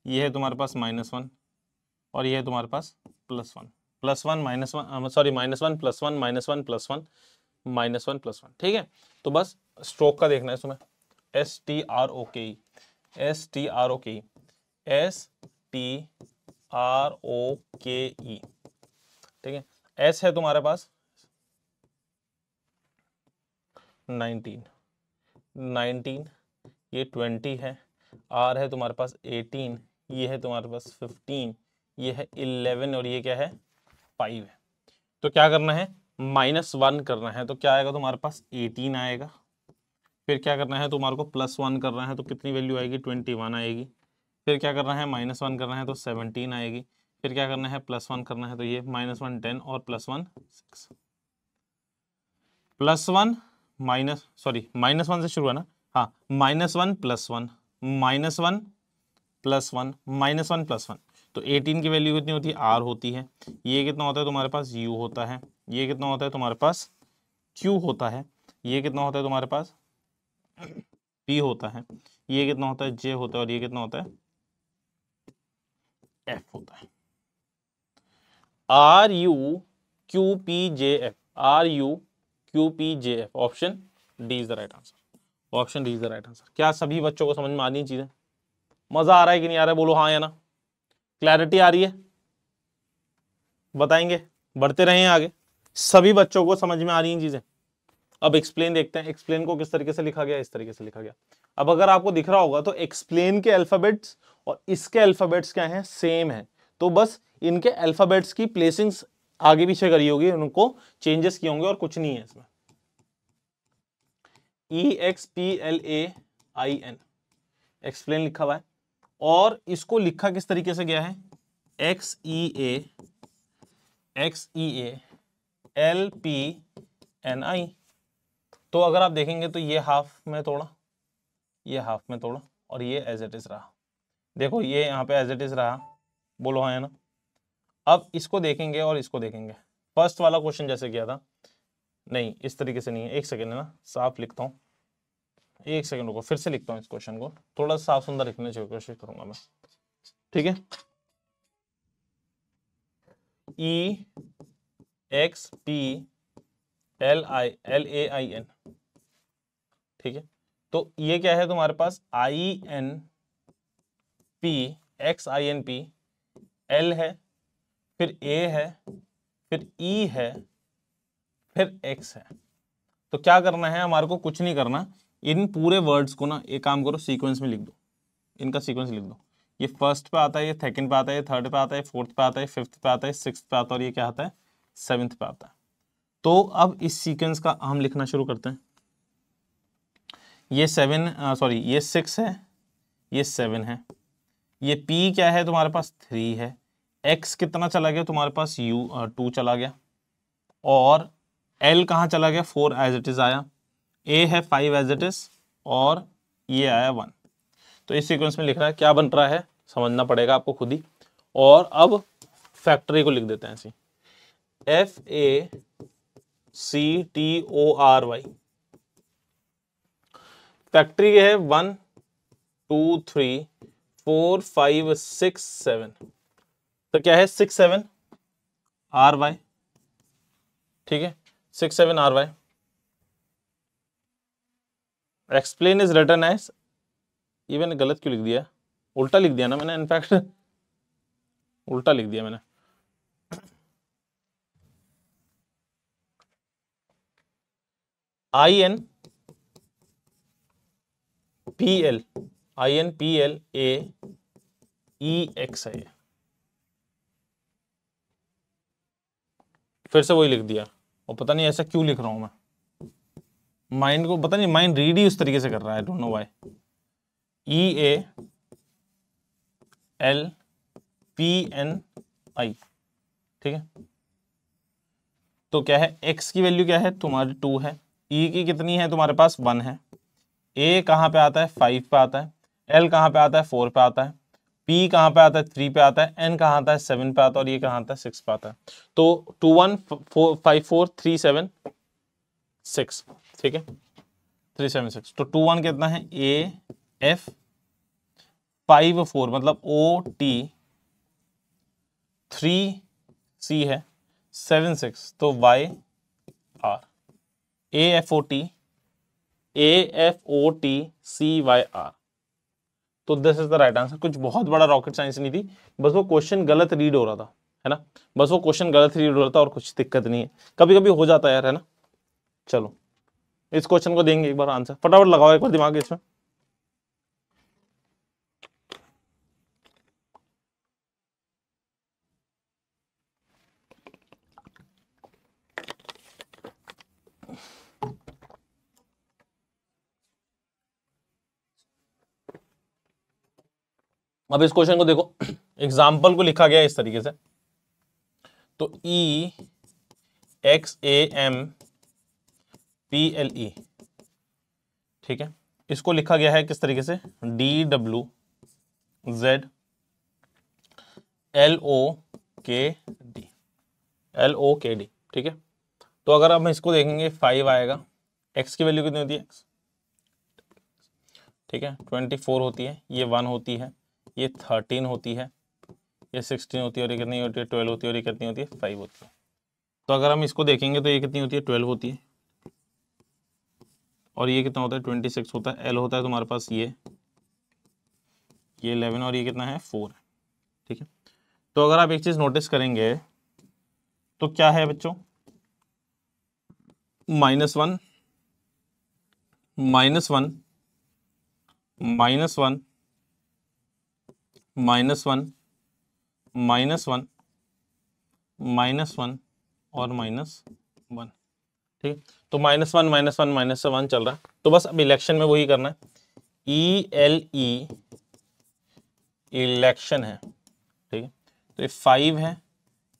ये है तुम्हारे पास माइनस 1, और ये है तुम्हारे पास plus 1, plus 1 minus 1 sorry minus 1 plus 1 minus 1 plus 1 minus 1 plus 1। ठीक है, तो बस स्ट्रोक का देखना है इसमें, STROKE, STROKE, STROKE। ठीक है, S है तुम्हारे पास 19, ये 20 है, R है तुम्हारे पास 18, ये है तुम्हारे पास 15, ये है 11, और ये क्या है 5 है। तो क्या करना है, -1 करना है, तो क्या आएगा तुम्हारे पास 18 आएगा। फिर क्या करना है तुम्हारे को, +1 करना है तो कितनी वैल्यू आएगी, 21 आएगी। फिर क्या करना है, -1 करना है तो 17 आएगी। फिर क्या करना है, +1 करना है तो ये -1 10 और +1 6। +1 -1 से शुरू है ना, हाँ, -1 +1 -1 +1 -1 +1। तो 18 की वैल्यू कितनी होती है, R होती है। ये कितना होता है तुम्हारे पास, U होता है। ये कितना होता है तुम्हारे पास, Q होता है। ये कितना होता है तुम्हारे पास, P होता है। ये कितना होता है, J होता है। और ये कितना होता है, F होता है। RUQPJF, RUQPJF, option D is the right answer. Option D is the right answer. क्या सभी बच्चों को समझ में आ रही है चीजें? मजा आ रहा है कि नहीं आ रहा है, बोलो हाँ या ना। क्लैरिटी आ रही है, बताएंगे, बढ़ते रहे आगे। सभी बच्चों को समझ में आ रही हैं चीजें। अब एक्सप्लेन देखते हैं, एक्सप्लेन को किस तरीके से लिखा गया, इस तरीके से लिखा गया। अब अगर आपको दिख रहा होगा तो एक्सप्लेन के अल्फाबेट्स और इसके अल्फाबेट्स क्या हैं, सेम है। तो बस इनके अल्फाबेट्स की प्लेसिंग्स आगे पीछे करी होगी, उनको चेंजेस किए होंगे और कुछ नहीं है इसमें। EXPLAIN एक्सप्लेन लिखा हुआ है, और इसको लिखा किस तरीके से गया है, XEALPNI। तो अगर आप देखेंगे तो ये हाफ में तोड़ा, ये हाफ में तोड़ा, और ये एज इट इज रहा। देखो ये यहाँ पे एज इट इज रहा, बोलो हाँ है ना। अब इसको देखेंगे और इसको देखेंगे, फर्स्ट वाला क्वेश्चन जैसे किया था, नहीं इस तरीके से नहीं है। एक सेकेंड है ना, साफ लिखता हूँ, एक सेकेंड रुको, फिर से लिखता हूँ इस क्वेश्चन को, थोड़ा साफ सुंदर लिखने की कोशिश करूंगा मैं, ठीक है। EXPLAIN, ठीक है। तो ये क्या है तुम्हारे पास, INP, L है, फिर A है, फिर E है, फिर X है। तो क्या करना है हमारे को, कुछ नहीं करना, इन पूरे वर्ड्स को ना एक काम करो, सीक्वेंस में लिख दो, इनका सीक्वेंस लिख दो। ये फर्स्ट पे आता है, ये सेकंड पे आता है, ये थर्ड पे आता है, फोर्थ पे आता है, फिफ्थ पे आता है, सिक्स्थ पे आता है, और ये क्या आता है, सेवेंथ पे आता है। तो अब इस सीक्वेंस का हम लिखना शुरू करते हैं। ये 6 है, ये 7 है, ये P क्या है तुम्हारे पास, 3 है, X कितना चला गया तुम्हारे पास, 2 चला गया, और L कहाँ चला गया, 4 एज इट इज आया, A है 5 एज इट इज, और ये आया 1। तो इस सीक्वेंस में लिख रहा है, क्या बन रहा है समझना पड़ेगा आपको खुद ही। और अब फैक्टरी को लिख देते हैं ऐसे, FACTORY। फैक्टरी है 1 2 3 4 5 6 7। तो क्या है, 6 7 RY, ठीक है, 6 7 RY। Explain is written as, ये मैंने गलत क्यों लिख दिया, उल्टा लिख दिया ना मैंने, इनफैक्ट उल्टा लिख दिया मैंने। INPLAEX है, फिर से वही लिख दिया, और पता नहीं ऐसा क्यों लिख रहा हूं मैं, माइंड को पता नहीं, माइंड रीड ही उस तरीके से कर रहा है, डोंट नो व्हाई। EALPNI, ठीक है। तो क्या है, x की वैल्यू क्या है तुम्हारी, 2 है, e की कितनी है तुम्हारे पास, 1 है, a कहाँ पे आता है, 5 पे आता है, l कहाँ पे आता है, 4 पे आता है, p कहाँ पे आता है, 3 पे आता है, n कहाँ आता है, 7 पे आता है, और ये कहाँ आता है, 6 पे आता है। तो 2 1 4 5 4 3 7 6, ठीक है, 3 7 6। तो 2 1 कितना है, a f 5 4 मतलब o t, 3 c है, 7 6 तो y r, AFOTCYR। तो this is the right answer. कुछ बहुत बड़ा रॉकेट साइंस नहीं थी, बस वो क्वेश्चन गलत रीड हो रहा था, है ना, बस वो क्वेश्चन गलत रीड हो रहा था, और कुछ दिक्कत नहीं है, कभी कभी हो जाता है यार, है ना। चलो इस क्वेश्चन को देंगे एक बार आंसर, फटाफट लगाओ एक बार दिमाग इसमें। अब इस क्वेश्चन को देखो, एग्जाम्पल को लिखा गया इस तरीके से, तो E XAM PLE, ठीक है, इसको लिखा गया है किस तरीके से, DWZ LOKD, ठीक है। तो अगर हम इसको देखेंगे 5 आएगा, x की वैल्यू कितनी होती है, x, ठीक है, 24 होती है, ये 1 होती है, ये 13 होती है, ये 16 होती है, और ये कितनी होती है, 12 होती है, और ये कितनी होती है, 5 होती है। तो अगर हम इसको देखेंगे तो ये कितनी होती है, 12 होती है, और ये कितना होता है, 26 होता है, L होता है तुम्हारे पास ये 11, और ये कितना है, 4 है, ठीक है। तो अगर आप एक चीज नोटिस करेंगे तो क्या है बच्चों, -1 -1 -1 -1 -1 -1 और -1, ठीक है। तो -1 -1 -1 चल रहा है, तो बस अब इलेक्शन में वही करना है, ELE इलेक्शन है, ठीक है। तो ये 5 है,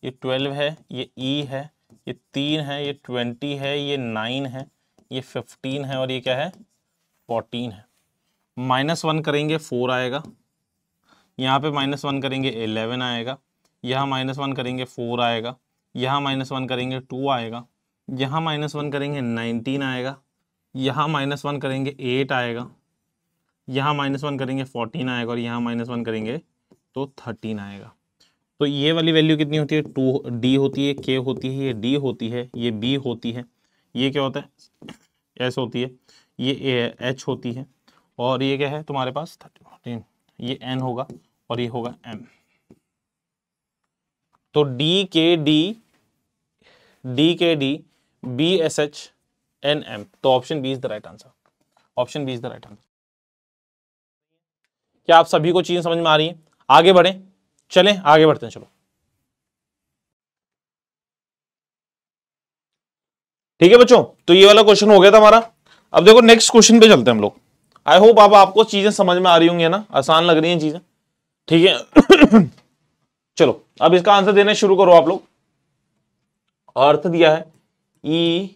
ये 12 है, ये E है, ये 3 है, ये 20 है, ये 9 है, ये 15 है, और ये क्या है, 14 है। -1 करेंगे 4 आएगा, यहाँ पे -1 करेंगे 11 आएगा, यहाँ -1 करेंगे 4 आएगा, यहाँ -1 करेंगे 2 आएगा, यहाँ -1 करेंगे 19 आएगा, यहाँ -1 करेंगे 8 आएगा, यहाँ -1 करेंगे 14 आएगा, और यहाँ -1 करेंगे तो 13 आएगा। तो ये वाली वैल्यू कितनी होती है, 2D होती है, K होती है, ये D होती है, ये B होती है, ये क्या होता है, S होती है, ये H होती है, और ये क्या है तुम्हारे पास 13, ये N होगा, और ये होगा M। तो DKD BSH NM, तो option B is the right answer, option B is the right answer. क्या आप सभी को चीज समझ में आ रही है? आगे बढ़े, चलें आगे बढ़ते हैं, चलो ठीक है बच्चों। तो ये वाला क्वेश्चन हो गया था हमारा। अब देखो नेक्स्ट क्वेश्चन पे चलते हैं हम लोग। आई होप अब आपको चीजें समझ में आ रही होंगी ना, आसान लग रही हैं चीजें, ठीक है। चलो अब इसका आंसर देना शुरू करो आप लोग। अर्थ दिया है EARTH,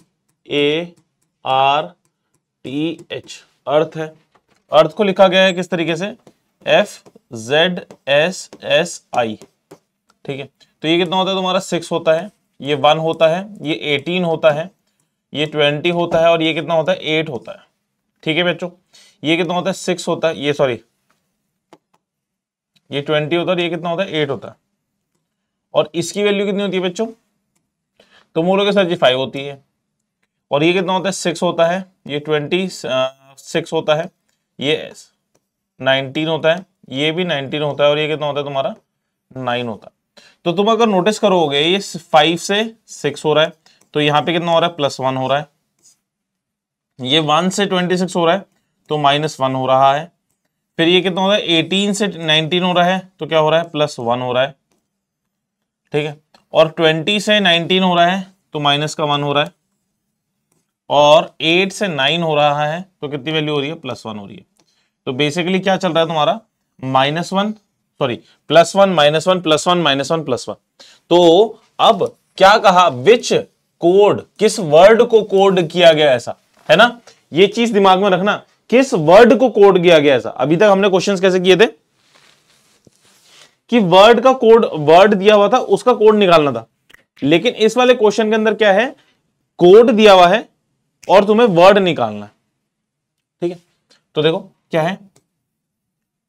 अर्थ है, अर्थ को लिखा गया है किस तरीके से, FZSSI, ठीक है। तो ये कितना होता है तुम्हारा, 6 होता है, ये 1 होता है, ये 18 होता है, ये 20 होता है, और ये कितना होता है, 8 होता है, ठीक है बच्चों। ये कितना होता है, 6 होता है, ये सॉरी ये 20 होता है, और ये कितना होता है, 8 होता है, और इसकी वैल्यू कितनी होती है बच्चों, तो बोलोगे सर जी 5 होती है, और ये कितना होता है, 6 होता है, ये 26 होता है, ये 19 होता है, ये भी 19 होता है, और ये कितना होता है तुम्हारा 9 होता है। तो तुम अगर नोटिस करोगे ये 5 से 6 हो रहा है, तो यहाँ पे कितना हो रहा है, +1 हो रहा है, ये 1 से 26 हो रहा है तो -1 हो रहा है, फिर ये कितना हो रहा है, 18 से 19 हो रहा है तो क्या हो रहा है, +1 हो रहा है, ठीक है। और 20 से 19 हो रहा है तो -1 हो रहा है, और 8 से 9 हो रहा है तो कितनी वैल्यू हो रही है, +1 हो रही है। तो बेसिकली क्या चल रहा है तुम्हारा, +1 +1 तो अब क्या कहा, विच कोड, किस वर्ड को कोड किया गया ऐसा, है ना, ये चीज दिमाग में रखना, किस वर्ड को कोड किया गया ऐसा। अभी तक हमने क्वेश्चंस कैसे किए थे कि वर्ड का कोड, वर्ड दिया हुआ था उसका कोड निकालना था, लेकिन इस वाले क्वेश्चन के अंदर क्या है, कोड दिया हुआ है और तुम्हें वर्ड निकालना है, ठीक है। तो देखो क्या है,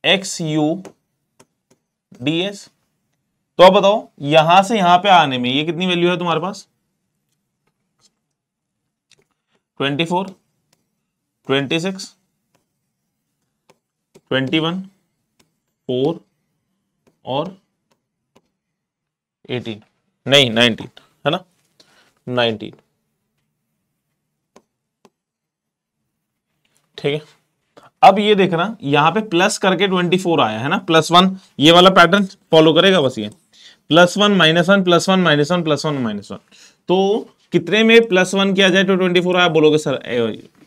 XUDS, तो अब बताओ यहां से यहां पे आने में ये कितनी वैल्यू है तुम्हारे पास, 24, 26, 21, 4 और 18, नहीं 19, है ना, 19, ठीक है। अब ये देखना यहां पे प्लस करके 24 आया है ना, +1, ये वाला पैटर्न फॉलो करेगा बस, ये +1 -1 +1 -1 +1 -1, तो कितने में +1 किया जाए तो 24 आया, बोलोगे सर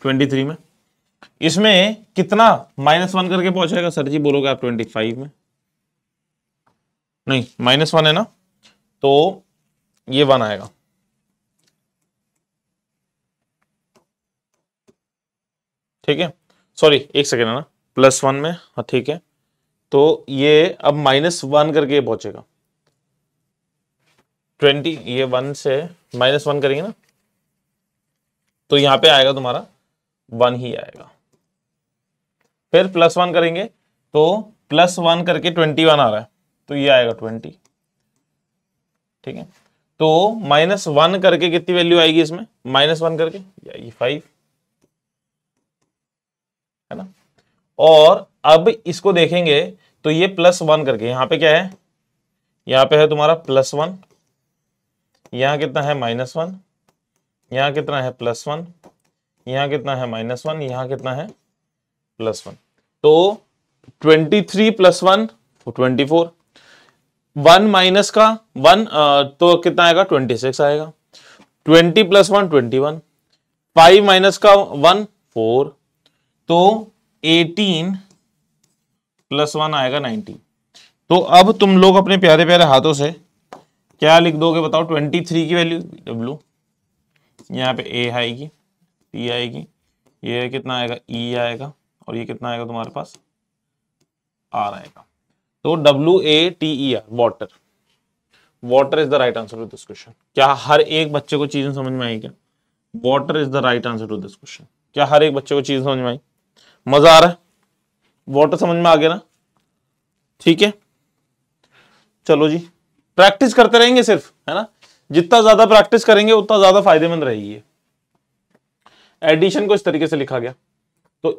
23 में। इसमें कितना -1 करके पहुंचेगा सर जी, बोलोगे आप 25 में, नहीं -1 है ना, तो ये 1 आएगा। ठीक है, सॉरी 1 सेकेंड है ना, +1 में, हाँ ठीक है। तो ये अब -1 करके पहुंचेगा 20, ये 1 से -1 करेंगे ना, तो यहां पे आएगा तुम्हारा 1 ही आएगा। फिर +1 करेंगे तो +1 करके 21 आ रहा है, तो ये आएगा 20। ठीक है, तो -1 करके कितनी वैल्यू आएगी इसमें, -1 करके ये आएगी 5, है ना। और अब इसको देखेंगे तो ये +1 करके, यहां पे क्या है, यहां पे है तुम्हारा +1, यहां कितना है -1, यहां कितना है +1, यहां कितना है -1, यहां कितना है +1, तो 23 + 1 24, 1 माइनस का 1 तो कितना आएगा 26 आएगा, 20 + 1 21, 5 माइनस का 1 4, तो 18 + 1 आएगा 19। तो अब तुम लोग अपने प्यारे प्यारे हाथों से क्या लिख दोगे बताओ, 23 की वैल्यू W, यहाँ पे A आएगी, T आएगी, ये कितना आएगा E आएगा, और ये कितना आएगा तुम्हारे पास R आएगा। तो WATER water, water is the right answer to this question. क्या हर एक बच्चे को चीजें समझ में आई क्या? Water is the right answer to this question. क्या हर एक बच्चे को चीज समझ में आई? मजा आ रहा है? वाटर समझ में आ गया ना? ठीक है, चलो जी, प्रैक्टिस करते रहेंगे सिर्फ, है ना। जितना ज्यादा प्रैक्टिस करेंगे उतना ज्यादा फायदेमंद रहेगी। एडिशन को इस तरीके से लिखा गया, तो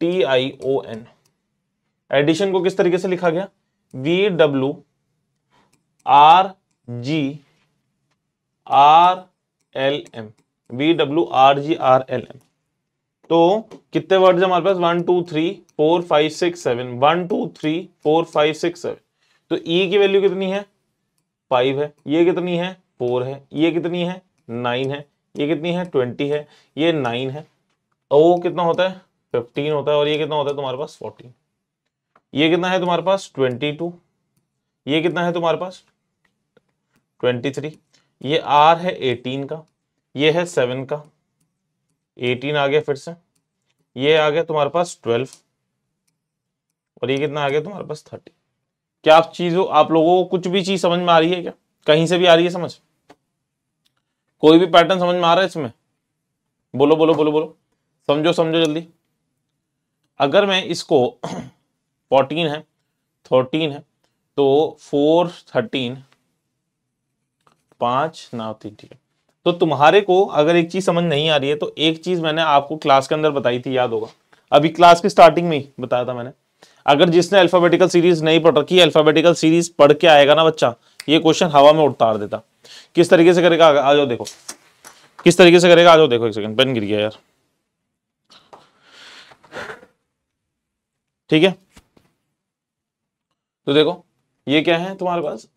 EDITION, एडिशन को किस तरीके से लिखा गया, VWRGRLM, VWRGRLM। तो कितने वर्ड्स है हमारे पास, 1 2 3 4 5 6 7, 1 2 3 4 5 6 7। तो E की वैल्यू कितनी है, 5 है, ये कितनी है 4 है, ये कितनी है 9 है, ये कितनी है 20 है, ये 9 है। O कितना होता है 15 होता है, और ये कितना होता है तुम्हारे पास 14। ये कितना है तुम्हारे पास 22, ये कितना है तुम्हारे पास 23, ये R है 18 का, ये है 7 का, 18 आ गया, फिर से ये आ गया तुम्हारे पास 12, और ये कितना आ गया तुम्हारे पास 30। क्या आप लोगों को कुछ भी चीज समझ में आ रही है क्या? कहीं से भी आ रही है समझ? कोई भी पैटर्न समझ में आ रहा है इसमें? बोलो बोलो बोलो बोलो, समझो समझो जल्दी। अगर मैं इसको 14 है 13 है, तो 4 13 5 9 3, ठीक है। तो तुम्हारे को अगर एक चीज समझ नहीं आ रही है, तो एक चीज मैंने आपको क्लास के अंदर बताई थी, याद होगा, अभी क्लास की स्टार्टिंग में ही बताया था मैंने। अगर जिसने अल्फाबेटिकल सीरीज नहीं पढ़ रखी, अल्फाबेटिकल सीरीज पढ़ के आएगा ना बच्चा, ये क्वेश्चन हवा में उतार देता। किस तरीके से करेगा, आ जाओ देखो किस तरीके से करेगा, आ जाओ देखो, एक सेकंड, पेन गिर गया यार। ठीक है, तो देखो ये क्या है तुम्हारे पास,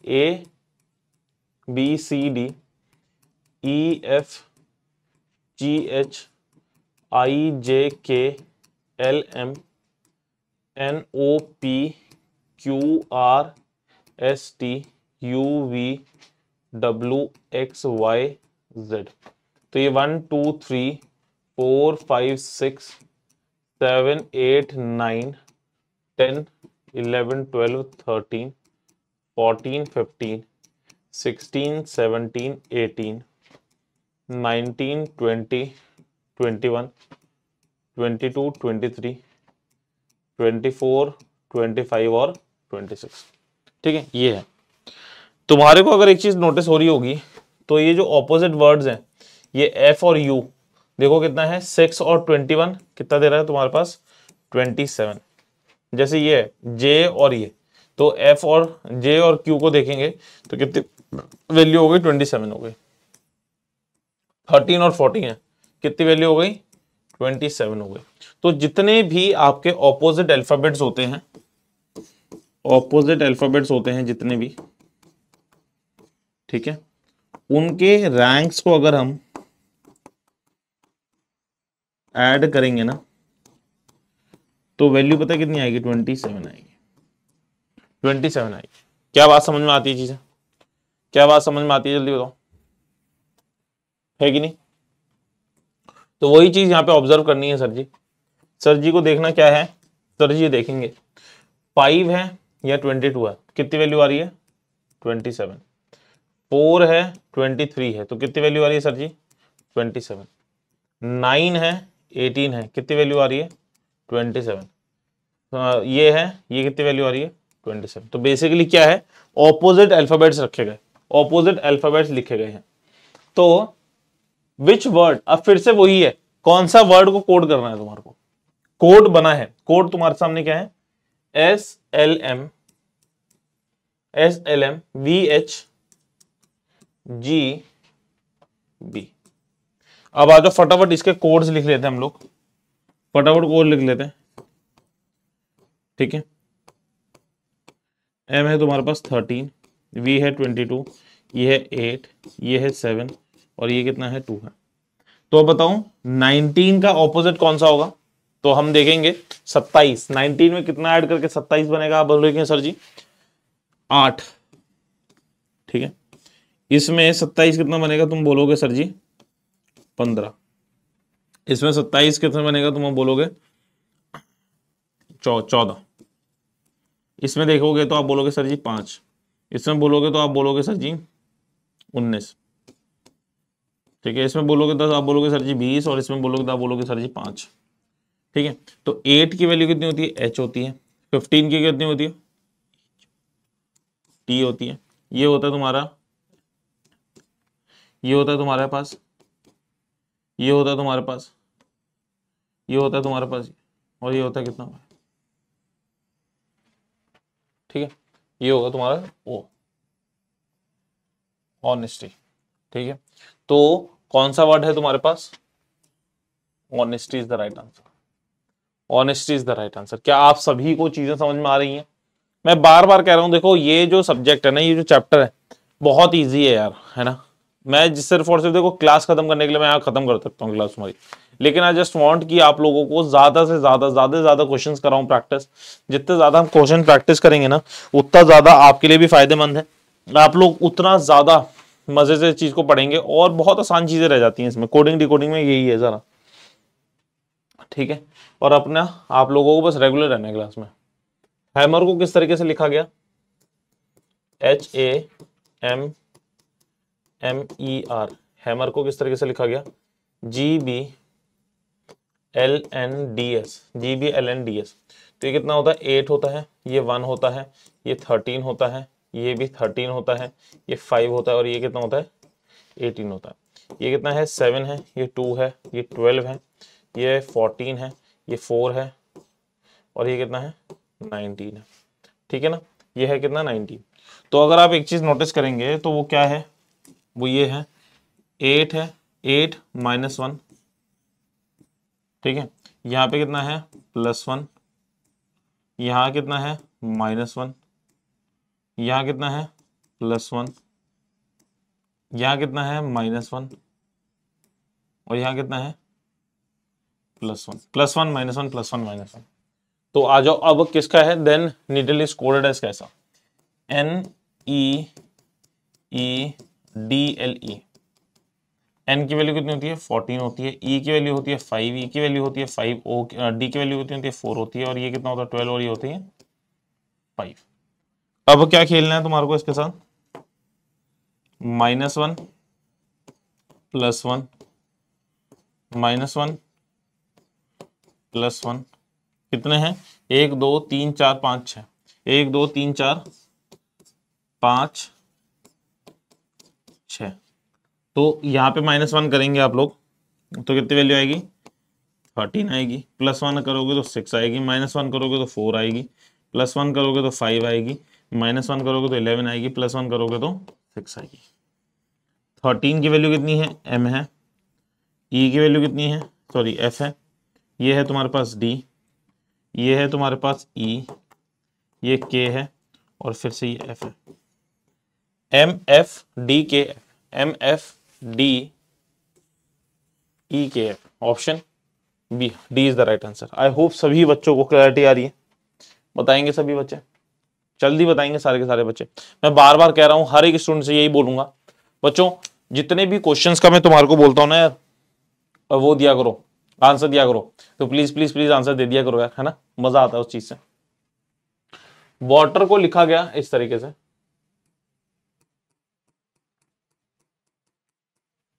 ABCDEFGHILMNOPQRSTUVWXYZ। तो ये 1 2 3 4 5 6 7 8 9 10 11 12 13 14 15 16 17 18 19 20 21 22 23 24 25 और 26। ठीक है, ये है। तुम्हारे को अगर एक चीज नोटिस हो रही होगी, तो ये जो ऑपोजिट वर्ड्स हैं, ये F और U, देखो कितना है 6 और 21, कितना दे रहा है तुम्हारे पास 27। जैसे ये है J और ये, तो F और J और Q को देखेंगे तो कितनी वैल्यू हो गई 27 हो गई। 13 और 14 है, कितनी वैल्यू हो गई 27 हो गई। तो जितने भी आपके ऑपोजिट अल्फाबेट्स होते हैं, ऑपोजिट अल्फाबेट्स होते हैं जितने भी, ठीक है, उनके रैंक्स को अगर हम ऐड करेंगे ना, तो वैल्यू पता है कितनी आएगी 27 आएगी। 27 आई। क्या बात समझ में आती है चीजें? क्या बात समझ में आती है, जल्दी बताओ, है कि नहीं? तो वही चीज यहाँ पे ऑब्जर्व करनी है सर जी। सर जी को देखना क्या है, सर जी देखेंगे 5 है या 22 है, कितनी वैल्यू आ रही है 27। 4 है 23 है, तो कितनी वैल्यू आ रही है सर जी 27। 9 है 18 है, कितनी वैल्यू आ रही है 27। ये है, ये कितनी वैल्यू आ रही है 27। तो बेसिकली क्या है, ऑपोजिट अल्फाबेट्स रखे गए, ऑपोजिट अल्फाबेट्स लिखे गए हैं। तो विच वर्ड, अब फिर से वही है, कौन सा वर्ड को कोड करना है तुम्हारे को। कोड बना है, कोड तुम्हारे सामने क्या है, SLM VHGB। अब आ जाओ फटाफट इसके कोड्स लिख लेते हैं हम लोग, फटाफट कोड लिख लेते हैं, ठीक है। M है तुम्हारे पास 13, V है 22, ये है 8, ये है 7 और ये कितना है 2 है। तो अब बताओ 19 का ऑपोजिट कौन सा होगा, तो हम देखेंगे 27। 19 में कितना ऐड करके 27 बनेगा, आप बोलोगे सर जी 8, ठीक है। इसमें 27 कितना बनेगा, तुम बोलोगे सर जी 15। इसमें 27 कितना बनेगा, तुम बोलोगे 14। इसमें देखोगे तो आप बोलोगे सर जी 5। इसमें बोलोगे तो आप बोलोगे सर जी 19, ठीक है। इसमें बोलोगे तो आप बोलोगे सर जी 20 और इसमें बोलोगे तो आप बोलोगे सर जी 5, ठीक है। तो 8 की वैल्यू कितनी होती है, H होती है। 15 की कितनी होती है, T होती है। ये होता है तुम्हारा, ये होता है तुम्हारे पास, ये होता है तुम्हारे पास, ये होता है तुम्हारे पास, और ये होता है कितना, ठीक है। ये होगा तुम्हारा ओ, ऑनेस्टी, ठीक है। तो कौन सा वर्ड है तुम्हारे पास, honesty is the right answer. Honesty is the right answer. क्या आप सभी को चीजें समझ में आ रही हैं? मैं बार बार कह रहा हूं, देखो ये जो सब्जेक्ट है ना, ये जो चैप्टर है बहुत इजी है यार, है ना। मैं सिर्फ और सिर्फ देखो क्लास खत्म करने के लिए मैं यहाँ खत्म कर सकता हूँ क्लास तुम्हारी, लेकिन आई जस्ट वांट कि आप लोगों को ज्यादा से ज्यादा क्वेश्चंस कराऊं प्रैक्टिस। जितने ज्यादा हम क्वेश्चन प्रैक्टिस करेंगे ना, उतना ज्यादा आपके लिए भी फायदेमंद है। आप लोग उतना ज्यादा मजे से चीज को पढ़ेंगे और बहुत आसान चीजें रह जाती हैं इसमें, कोडिंग डिकोडिंग में यही है जरा, ठीक है। और अपना आप लोगों को बस रेगुलर रहना है क्लास में। हैमर को किस तरीके से लिखा गया, HAMMER। हैमर को किस तरीके से लिखा गया, GBLNDS। तो ये कितना होता है, 8 होता है, ये 1 होता है, ये 13 होता है, ये भी 13 होता है, ये 5 होता है और ये कितना होता है 18 होता है। ये कितना है 7 है, ये 2 है, ये 12 है, ये 14 है, ये 4 है और ये कितना है 19 है, ठीक है ना। ये है कितना 19। तो अगर आप एक चीज नोटिस करेंगे तो वो क्या है, वो ये है 8 है, 8 -1, ठीक है। यहाँ पे कितना है +1, यहाँ कितना है -1, यहाँ कितना है +1, यहाँ कितना है -1 और यहाँ कितना है +1, +1 -1 +1 -1। तो आ जाओ अब किसका है, then needle is coded as कैसा, NEEDLE। N की वैल्यू कितनी होती है 14 होती है, E की वैल्यू होती है 5, E की वैल्यू होती है 5, D की वैल्यू कितनी होती है 4 होती है और ये कितना होता है 12 और ये होती है 5। अब क्या खेलना है तुम्हारे को इसके साथ, -1 +1 -1 +1 कितने हैं 1 2 3 4 5 6, 1 2 3 4 5 6। तो यहाँ पे -1 करेंगे आप लोग तो कितनी वैल्यू आएगी 13 आएगी, +1 करोगे तो 6 आएगी, -1 करोगे तो 4 आएगी, +1 करोगे तो 5 आएगी, -1 करोगे तो 11 आएगी, +1 करोगे तो 6 आएगी। 13 की वैल्यू कितनी है M है, E की वैल्यू कितनी है, सॉरी F है, ये है तुम्हारे पास D, ये है तुम्हारे पास E, ये K है और फिर से ये F है। MFDKF, MFDEKF, option B, D is the right answer. I hope सभी बच्चों को क्लैरिटी आ रही है, बताएंगे सभी बच्चे। जल्दी बताएंगे सारे के सारे बच्चे। मैं बार बार कह रहा हूं, हर एक स्टूडेंट से यही बोलूंगा बच्चों, जितने भी क्वेश्चंस का मैं तुम्हारे को बोलता हूं ना यार, वो दिया करो, आंसर दिया करो, तो प्लीज प्लीज प्लीज आंसर दे दिया करो यार, है ना, मजा आता है उस चीज से। वाटर को लिखा गया इस तरीके से,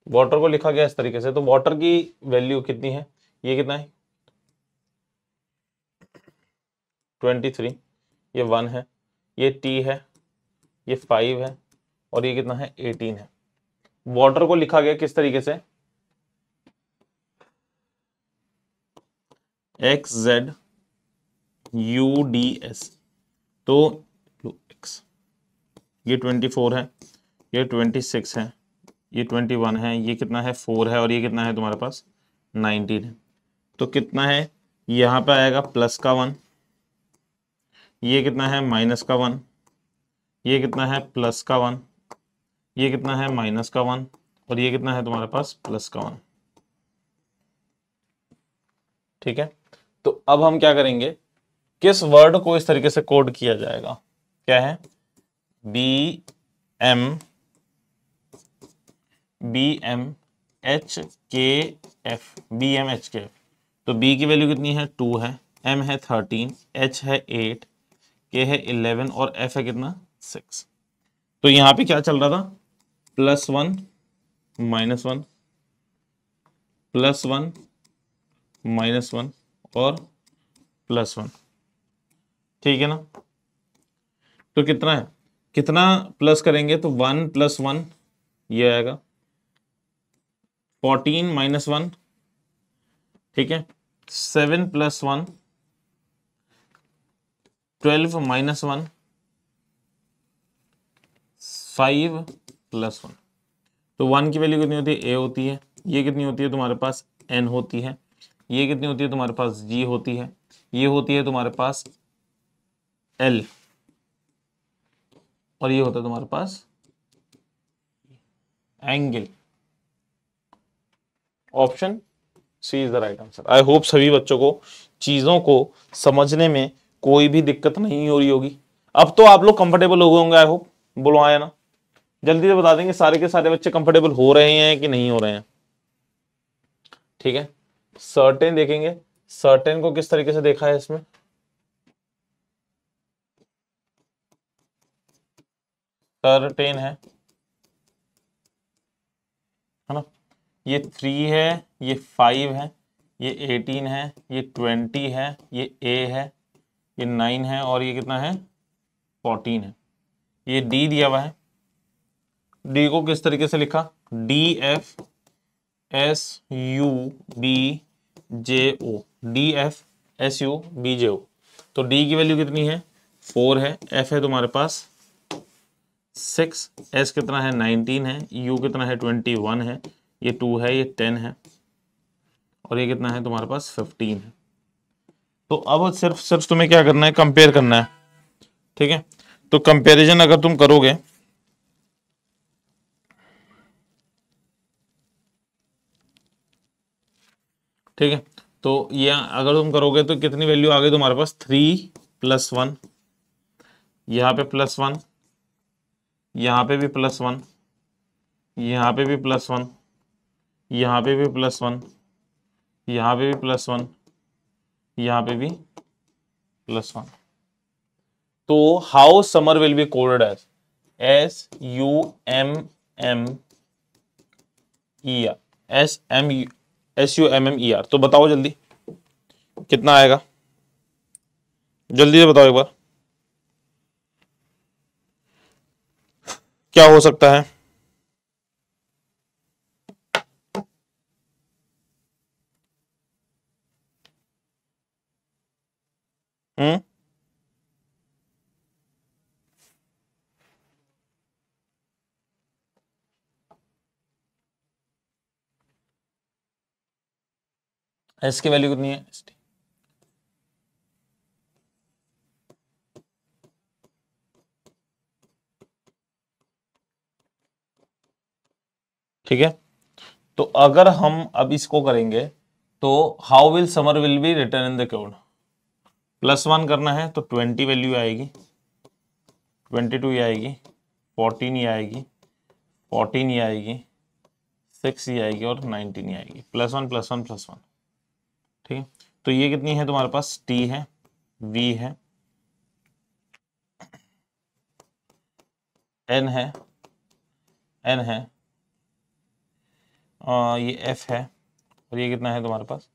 वाटर को लिखा गया इस तरीके से, तो वाटर की वैल्यू कितनी है, ये कितना है 23, ये 1 है, ये T है, ये 5 है, और ये कितना है 18 है। वाटर को लिखा गया किस तरीके से, XZ UDS, तो x, ये 24 है, ये 26 है, ये 21 है, ये कितना है 4 है, और ये कितना है तुम्हारे पास 19 है। तो कितना है, यहाँ पे आएगा प्लस का 1, ये कितना है माइनस का 1, ये कितना है प्लस का 1, ये कितना है माइनस का 1, और ये कितना है तुम्हारे पास प्लस का 1। ठीक है, तो अब हम क्या करेंगे, किस वर्ड को इस तरीके से कोड किया जाएगा, क्या है BMHKF, BMHKF। तो B की वैल्यू कितनी है 2 है, M है 13, H है 8, K है 11 और F है कितना 6। तो यहाँ पे क्या चल रहा था, +1 -1 +1 -1 और +1, ठीक है ना। तो कितना है, कितना प्लस करेंगे, तो 1 + 1 ये आएगा 14 - 1, ठीक है, 7 + 1 12 - 1 5 + 1। तो 1 की वैल्यू कितनी होती है, A होती है, ये कितनी होती है तुम्हारे पास N होती है, ये कितनी होती है तुम्हारे पास G होती है, ये होती है तुम्हारे पास L, और ये होता है तुम्हारे पास angle. Option C is the right answer. I hope सभी बच्चों को चीजों को समझने में कोई भी दिक्कत नहीं हो रही होगी। अब तो आप लोग कंफर्टेबल हो गए होंगे, आई होप, बोलो आया ना, जल्दी से बता देंगे सारे के सारे बच्चे कंफर्टेबल हो रहे हैं कि नहीं हो रहे हैं। ठीक है, सर्टेन देखेंगे, सर्टेन को किस तरीके से देखा है इसमें, सर्टेन है ना, ये 3 है, ये 5 है, ये 18 है, ये 20 है, ये A है, ये 9 है, और ये कितना है 14 है। ये D दिया हुआ है, D को किस तरीके से लिखा, DFSUBJO, DFSUBJO। तो D की वैल्यू कितनी है 4 है, F है तुम्हारे पास 6, S कितना है 19 है, U कितना है 21 है, ये 2 है, ये 10 है, और ये कितना है तुम्हारे पास 15 है। तो अब सिर्फ तुम्हें क्या करना है, कंपेयर करना है। ठीक है, तो कंपैरिजन अगर तुम करोगे, ठीक है, तो ये अगर तुम करोगे तो कितनी वैल्यू आ गई तुम्हारे पास 3 + 1, यहाँ पे +1, यहाँ पे भी +1, यहाँ पे भी +1, यहाँ पे भी +1, यहाँ पे भी +1, यहाँ पे भी +1। तो how summer will be coded as SUMMER। तो बताओ जल्दी कितना आएगा, जल्दी से बताओ एक बार क्या हो सकता है। एस की वैल्यू कितनी है, ठीक है। तो अगर हम अब इसको करेंगे तो how will summer will B return in the code, +1 करना है तो 20 वैल्यू आएगी, 22 ये आएगी, 14 ये आएगी, 14 ये आएगी, 6 ये आएगी और 19 ये आएगी, +1 +1 +1। ठीक है, तो ये कितनी है तुम्हारे पास, t है, v है, n है, n है, ये f है, और ये कितना है तुम्हारे पास,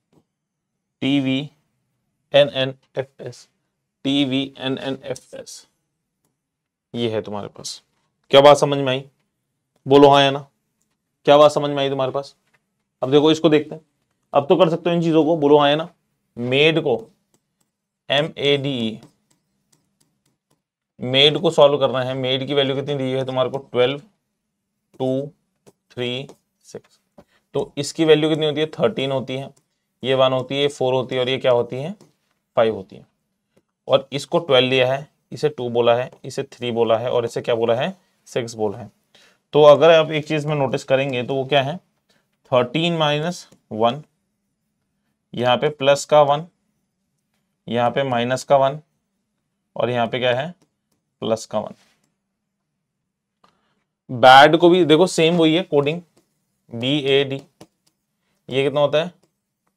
tv nnfs, tv nnfs, ये है तुम्हारे पास। क्या बात समझ में आई, बोलो हाँ या ना, क्या बात समझ में आई तुम्हारे पास। अब देखो इसको देखते हैं, अब तो कर सकते हो इन चीजों को, बोलो हाँ या ना। मेड को MADE, मेड को सॉल्व करना है। मेड की वैल्यू कितनी दी है तुम्हारे को, 12 2 3 6। तो इसकी वैल्यू कितनी होती है, 13 होती है, ये 1 होती है, ये 4 होती है, और ये क्या होती है, 5 होती है। और इसको 12 लिया है, इसे 2 बोला है, इसे 3 बोला है, और इसे क्या बोला है, 6 बोला है। तो अगर आप एक चीज में नोटिस करेंगे तो वो क्या है, 13 - 1, यहाँ पे प्लस का 1, यहाँ पे माइनस का 1, और यहाँ पे क्या है, प्लस का 1। बैड को भी देखो सेम वही है कोडिंग, BAD, ये कितना होता है,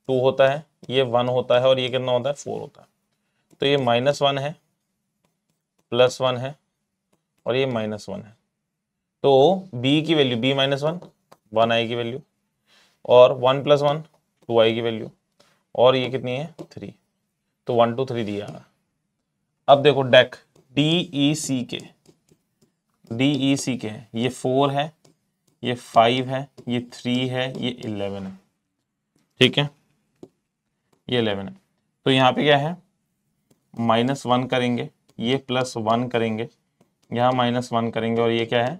2 होता है, ये 1 होता है, और ये कितना होता है, 4 होता है। तो ये -1 है, +1 है, और ये -1 है। तो b की वैल्यू, b - 1 1 आएगी वैल्यू, और 1 + 1 2 आएगी वैल्यू, और ये कितनी है, 3। तो 1 2 3 दिया। अब देखो डेक DECK है, ये 4 है, ये 5 है, ये 3 है, ये 11 है। ठीक है, ये 11 है। तो यहाँ पे क्या है, -1 करेंगे, ये +1 करेंगे, यहाँ -1 करेंगे, और ये क्या है,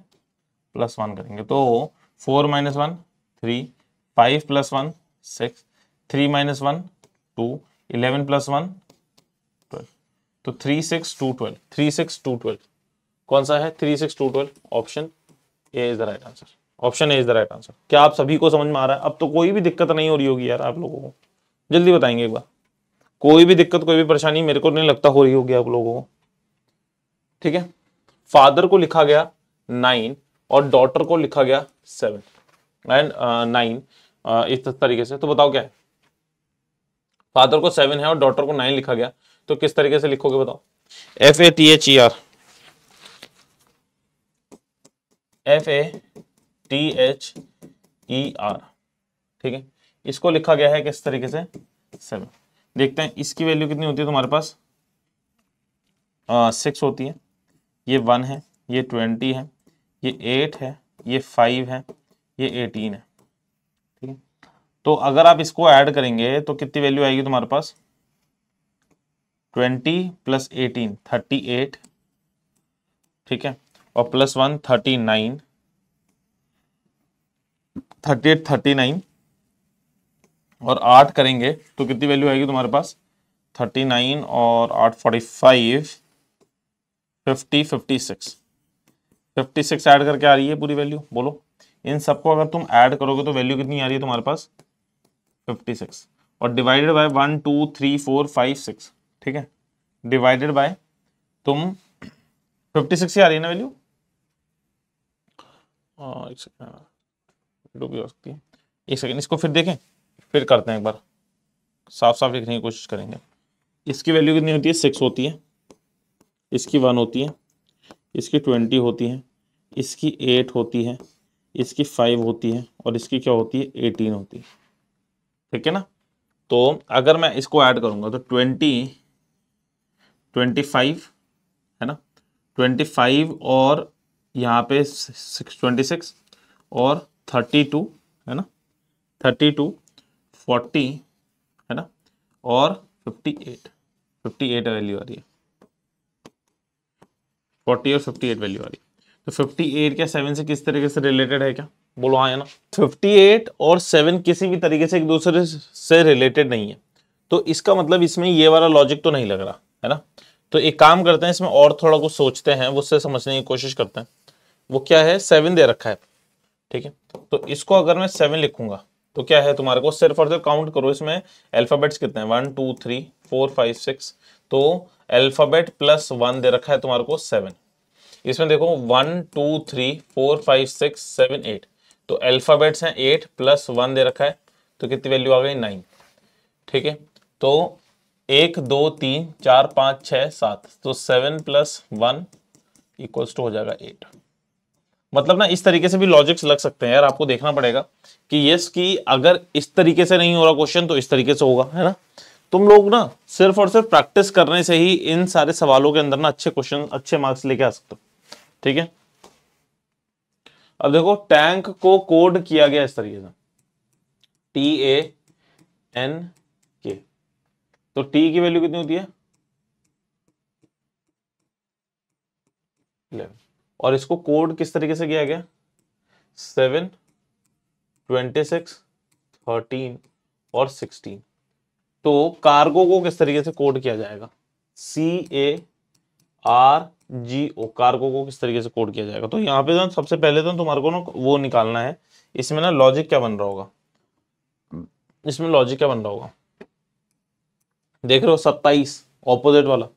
+1 करेंगे। तो 4 - 1 3, 5 + 1 6, 3 - 1 2, 11 + 1 12। तो 3 6 2 12, 3 6 2 12 कौन सा है, 3 6 2 12। Option A is the right answer, option A is the right answer. क्या आप सभी को समझ में आ रहा है, अब तो कोई भी दिक्कत नहीं हो रही होगी यार आप लोगों को, जल्दी बताएंगे एक बार। कोई भी दिक्कत, कोई भी परेशानी मेरे को नहीं लगता हो रही होगी आप लोगों को। ठीक है, फादर को लिखा गया 9 और डॉटर को लिखा गया 7 एंड 9 इस तरीके से। तो बताओ क्या है, फादर को 7 है और डॉटर को 9 लिखा गया, तो किस तरीके से लिखोगे बताओ। FATHER, ठीक है, इसको लिखा गया है किस तरीके से, 7। देखते हैं इसकी वैल्यू कितनी होती है तुम्हारे पास, 6 होती है, ये 1 है, ये 20 है, ये 8 है, ये 5 है, ये 18 है। ठीक है, तो अगर आप इसको ऐड करेंगे तो कितनी वैल्यू आएगी तुम्हारे पास, 20 + 18 38, ठीक है, और +1 39, 38 39, और 8 करेंगे तो कितनी वैल्यू आएगी तुम्हारे पास, 39 और 8 45 50 56 ऐड करके आ रही है पूरी वैल्यू। बोलो इन सबको अगर तुम ऐड करोगे तो वैल्यू कितनी आ रही है तुम्हारे पास, 56, और डिवाइडेड बाय 1 2 3 4 5 6। ठीक है, डिवाइडेड बाय तुम 56 ही आ रही है ना वैल्यू, एक सेकंड भी हो सकती है, एक सेकंड इसको फिर देखें, फिर करते हैं एक बार, साफ साफ लिखने की कोशिश करेंगे। इसकी वैल्यू कितनी होती है, 6 होती है, इसकी 1 होती है, इसकी 20 होती है, इसकी 8 होती है, इसकी 5 होती है, और इसकी क्या होती है, 18 होती है। ठीक है ना, तो अगर मैं इसको ऐड करूंगा तो 25 है ना, 25 और यहाँ पे 26 और 32 है ना, 32 40 है ना, और 58 वैल्यू आ रही है, 40 और 58 वैल्यू आ रही है। तो 58 क्या 7 से किस तरीके से रिलेटेड है, क्या बोलो हाँ है ना। 58 और 7 किसी भी तरीके से एक दूसरे से रिलेटेड नहीं है, तो इसका मतलब इसमें ये वाला लॉजिक तो नहीं लग रहा है ना। तो एक काम करते हैं, इसमें और थोड़ा कुछ सोचते हैं, उससे समझने की कोशिश करते हैं। वो क्या है, 7 दे रखा है, ठीक है, तो इसको अगर मैं 7 लिखूंगा तो क्या है तुम्हारे को, सिर्फ और सिर्फ काउंट करो इसमें अल्फाबेट्स कितने हैं, 1 2 3 4 5 6, तो अल्फाबेट +1 दे रखा है तुम्हारे को 7। इसमें देखो 1 2 3 4 5 6 7 8, तो अल्फाबेट्स हैं 8 प्लस 1 दे रखा है, तो कितनी वैल्यू आ गई 9। ठीक है, तो 1 2 3 4 5 6 7, तो 7 प्लस 1 इक्वल्स टू हो जाएगा 8। मतलब ना इस तरीके से भी लॉजिक्स लग सकते हैं यार, आपको देखना पड़ेगा कि यस कि अगर इस तरीके से नहीं हो रहा क्वेश्चन तो इस तरीके से होगा, है ना। तुम लोग ना सिर्फ और सिर्फ प्रैक्टिस करने से ही इन सारे सवालों के अंदर ना अच्छे क्वेश्चन, अच्छे मार्क्स लेके आ सकते हो। ठीक है, अब देखो टैंक को कोड किया गया इस तरीके से TANK, तो T की वैल्यू कितनी होती है 11, और इसको कोड किस तरीके से किया गया 7 26 13 और 16। तो कार्गो को किस तरीके से कोड किया जाएगा CARGO, कार्गो को किस तरीके से कोड किया जाएगा। तो यहाँ पे ना सबसे पहले तो तुम्हारे को ना वो निकालना है, इसमें ना लॉजिक क्या बन रहा होगा, इसमें लॉजिक क्या बन रहा होगा, देख रहे हो 27 ऑपोजिट वाला,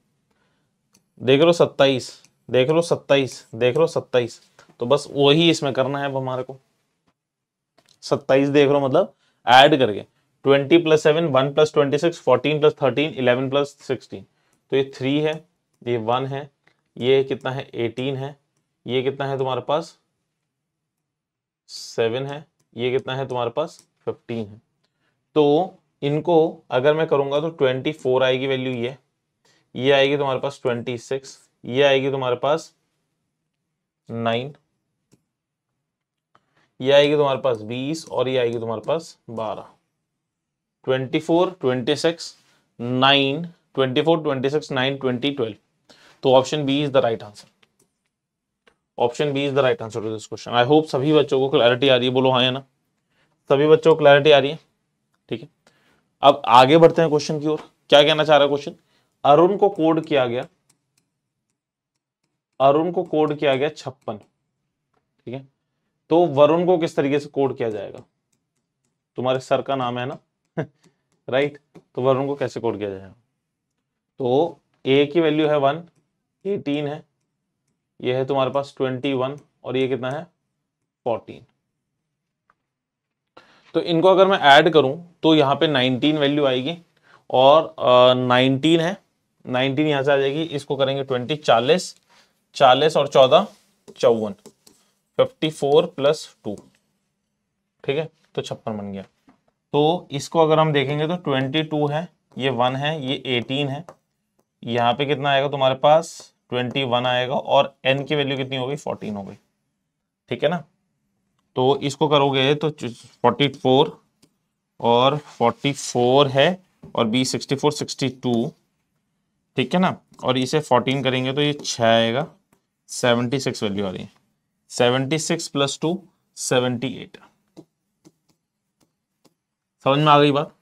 देख रहे हो 27, देख रहे हो 27, देख रहे हो 27, तो बस वही इसमें करना है अब हमारे को। 27 देख रहे हो मतलब ऐड करके 20 + 7 1 + 26 14 + 13 11 + 16, तो ये 3 है, ये 1 है, ये कितना है 18 है, ये कितना है तुम्हारे पास 7 है, ये कितना है तुम्हारे पास 15 है। तो इनको अगर मैं करूंगा तो 24 आएगी वैल्यू, ये आएगी तुम्हारे पास 26, ये आएगी तुम्हारे पास 9, ये आएगी तुम्हारे पास 20 और ये आएगी तुम्हारे पास 12। 24 26 9 24 26 9 20 12, तो option B is the right answer. Option B is the right answer to this question. I hope सभी बच्चों को क्लैरिटी आ रही है, बोलो हाँ या ना। सभी बच्चों को क्लैरिटी आ रही है, ठीक है। अब आगे बढ़ते हैं क्वेश्चन की ओर। क्या कहना चाह रहा है क्वेश्चन, अरुण को कोड किया गया, अरुण को कोड किया गया 56, ठीक है। तो वरुण को किस तरीके से कोड किया जाएगा, तुम्हारे सर का नाम है ना राइट, तो वरुण को कैसे कोड किया जाएगा। तो ए की वैल्यू है 1, 18 है, ये है तुम्हारे पास 21 और ये कितना है 14। तो इनको अगर मैं ऐड करूं तो यहाँ पे 19 वैल्यू आएगी, और 19 है, 19 यहां से आ जाएगी, इसको करेंगे 20 40 40 और 14 54, 54 + 2, ठीक है, तो 56 बन गया। तो इसको अगर हम देखेंगे तो 22 है, ये 1 है, ये 18 है, यहाँ पे कितना आएगा तुम्हारे पास 21 आएगा, और n की वैल्यू कितनी हो गई 14 हो गई, ठीक है ना। तो इसको करोगे तो 44 और 44 है, और b 64 62, ठीक है ना, और इसे 14 करेंगे तो ये 6 आएगा, 76 वैल्यू आ रही है, 76 + 2 78। समझ में आ गई बात,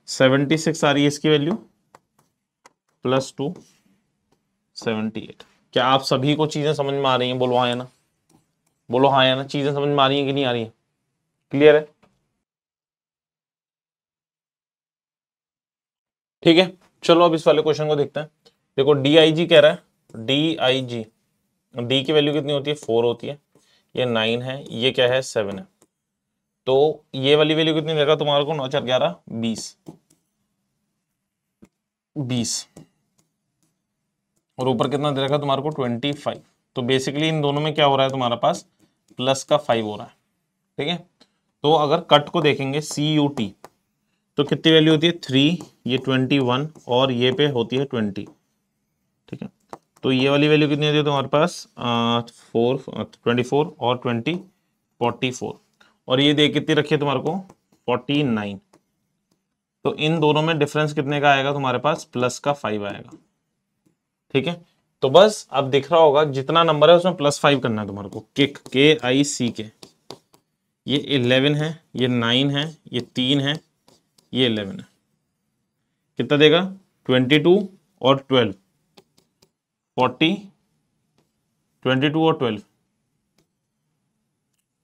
76 आ रही है इसकी वैल्यू +2 78। क्या आप सभी को चीजें समझ में आ रही हैं, बोलो हाँ या ना, बोलो हाँ या ना, चीजें समझ में आ रही हैं कि नहीं आ रही हैं, क्लियर है, ठीक है। चलो अब इस वाले क्वेश्चन को देखते हैं। देखो DIG कह रहा है, DIG, डी की वैल्यू कितनी होती है 4 होती है, ये 9 है, ये क्या है 7 है, तो ये वाली वैल्यू कितनी देगा तुम्हारे को 9 4 11 20 20, और ऊपर कितना दे रखा है तुम्हारे को 25। तो बेसिकली इन दोनों में क्या हो रहा है तुम्हारे पास प्लस का 5 हो रहा है, ठीक है। तो अगर कट को देखेंगे CUT, तो कितनी वैल्यू होती है 3, ये 21 और ये पे होती है 20, ठीक है। तो ये वाली वैल्यू कितनी होती है तुम्हारे पास 24 और 20 44, और ये देख कितनी रखी है तुम्हारे को 49। तो इन दोनों में डिफरेंस कितने का आएगा तुम्हारे पास प्लस का 5 आएगा, ठीक है। तो बस अब दिख रहा होगा जितना नंबर है उसमें +5 करना है तुम्हारे को, KICK, ये 11 है, ये 9 है, ये 3 है, ये 11 है, कितना देगा 22 और 12 40, 22 और 12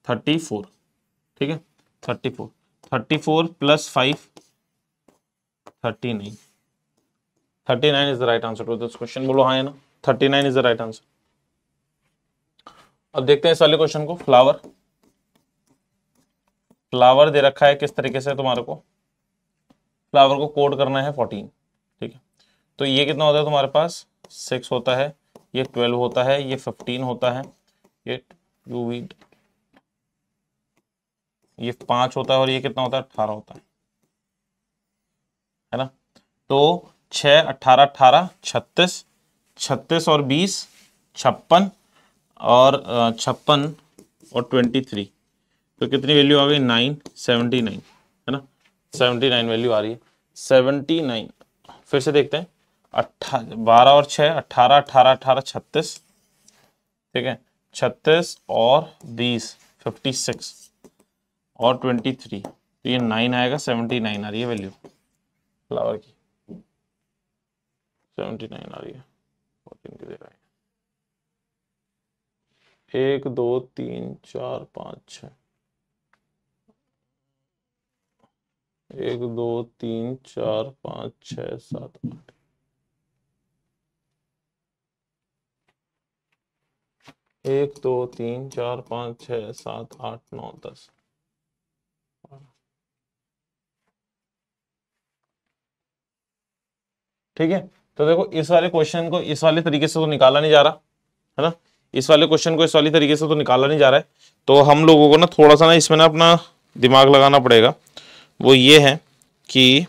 34, ठीक है 34, 34 + 5 39, 39 is the right answer to this question, बोलो हाँ या ना, 39 इज द राइट आंसर। अब देखते हैं इस वाले क्वेश्चन को। फ्लावर दे रखा है किस तरीके से, तुम्हारे को फ्लावर को कोड करना है 14, ठीक है। तो ये कितना होता है तुम्हारे पास, 6 होता है, ये 12 होता है, ये 15 होता है, ये ये 5 होता है, और ये कितना होता है, 18 होता है ना। तो 6 18 18 36, 36 और 20 56, और 56 और 23, तो कितनी वैल्यू आ गई, 9 79, है ना। 79 वैल्यू आ रही है, 79। फिर से देखते हैं, 12 और 6 18 18 18 36, ठीक है, 36 और 20 56 और 23, तो ये 9 आएगा, 79 आ रही है वैल्यू फ्लावर की, 79 आ रही है। 14 की जगह 1 2 3 4 5 6, 1 2 3 4 5 6 7 8, 1 2 3 4 5 6 7 8 9 10। ठीक है, तो देखो इस वाले क्वेश्चन को इस वाले तरीके से तो निकाला नहीं जा रहा है ना, इस वाले क्वेश्चन को इस वाली तरीके से तो निकाला नहीं जा रहा है। तो हम लोगों को ना थोड़ा सा ना इसमें ना अपना दिमाग लगाना पड़ेगा। वो ये है कि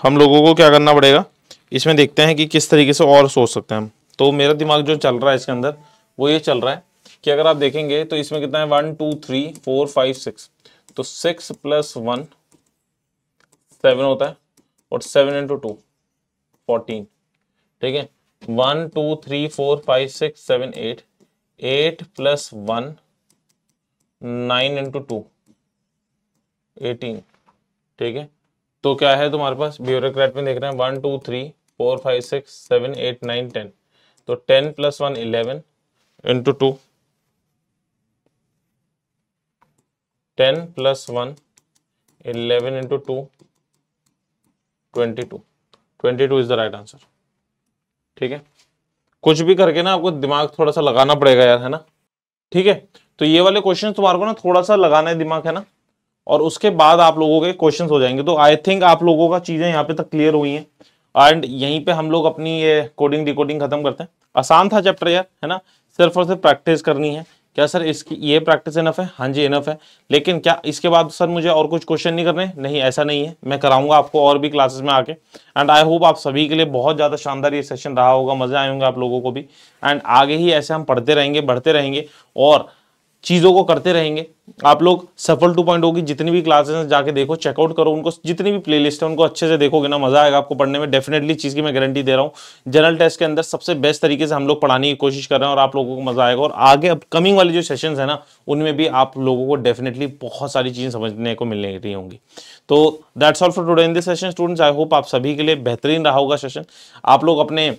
हम लोगों को क्या करना पड़ेगा, इसमें देखते हैं कि किस तरीके से और सोच सकते हैं हम। तो मेरा दिमाग जो चल रहा है इसके अंदर वो ये चल रहा है कि अगर आप देखेंगे तो इसमें कितना है, 1 2 3 4 5 6, तो 6 + 1 7 होता है, और 7 × 2 14, ठीक है। 1 2 3 4 5 6 7 8, 8 + 1 9 × 2 18, ठीक है। तो क्या है तुम्हारे पास, ब्यूरोक्रेट में देख रहे हैं, 1 2 3 4 5 6 7 8 9 10, तो 10 + 1 11 × 2, 10 + 1 11 × 2 22, 22 इज द राइट आंसर, ठीक है। कुछ भी करके ना आपको दिमाग थोड़ा सा लगाना पड़ेगा यार, है ना, ठीक है। तो ये वाले क्वेश्चन तुम्हारे को ना थोड़ा सा लगाना है दिमाग, है ना, और उसके बाद आप लोगों के क्वेश्चंस हो जाएंगे। तो आई थिंक आप लोगों का चीजें यहाँ पे तक क्लियर हुई हैं, एंड यहीं पे हम लोग अपनी ये कोडिंग डिकोडिंग खत्म करते हैं। आसान था चैप्टर यार, है ना, सिर्फ और सिर्फ प्रैक्टिस करनी है। क्या सर इसकी ये प्रैक्टिस इनफ है? हाँ जी इनफ है। लेकिन क्या इसके बाद सर मुझे और कुछ क्वेश्चन नहीं करने? नहीं, ऐसा नहीं है, मैं कराऊंगा आपको और भी क्लासेस में आके। एंड आई होप आप सभी के लिए बहुत ज़्यादा शानदार ये सेशन रहा होगा, मजे आए होंगे आप लोगों को भी। एंड आगे ही ऐसे हम पढ़ते रहेंगे, बढ़ते रहेंगे और चीज़ों को करते रहेंगे। आप लोग सफल 2.0 की जितनी भी क्लासेस हैं जाके देखो, चेकआउट करो उनको, जितनी भी प्लेलिस्ट है उनको अच्छे से देखोगे ना, मजा आएगा आपको पढ़ने में। डेफिनेटली चीज़ की मैं गारंटी दे रहा हूँ। जनरल टेस्ट के अंदर सबसे बेस्ट तरीके से हम लोग पढ़ाने की कोशिश कर रहे हैं और आप लोगों को मजा आएगा। और आगे अपकमिंग वाली जो सेशंस है ना, उनमें भी आप लोगों को डेफिनेटली बहुत सारी चीज़ें समझने को मिलने रही होंगी। तो that's all for today in this session students. I hope आप सभी के लिए बेहतरीन रहा होगा सेशन। आप लोग अपने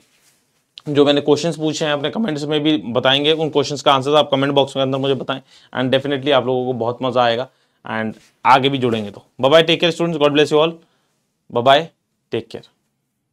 जो मैंने क्वेश्चंस पूछे हैं अपने कमेंट्स में भी बताएंगे, उन क्वेश्चंस का आंसर आप कमेंट बॉक्स के अंदर मुझे बताएं। एंड डेफिनेटली आप लोगों को बहुत मजा आएगा एंड आगे भी जुड़ेंगे। तो bye bye, take care students, God bless you all, bye bye, take care.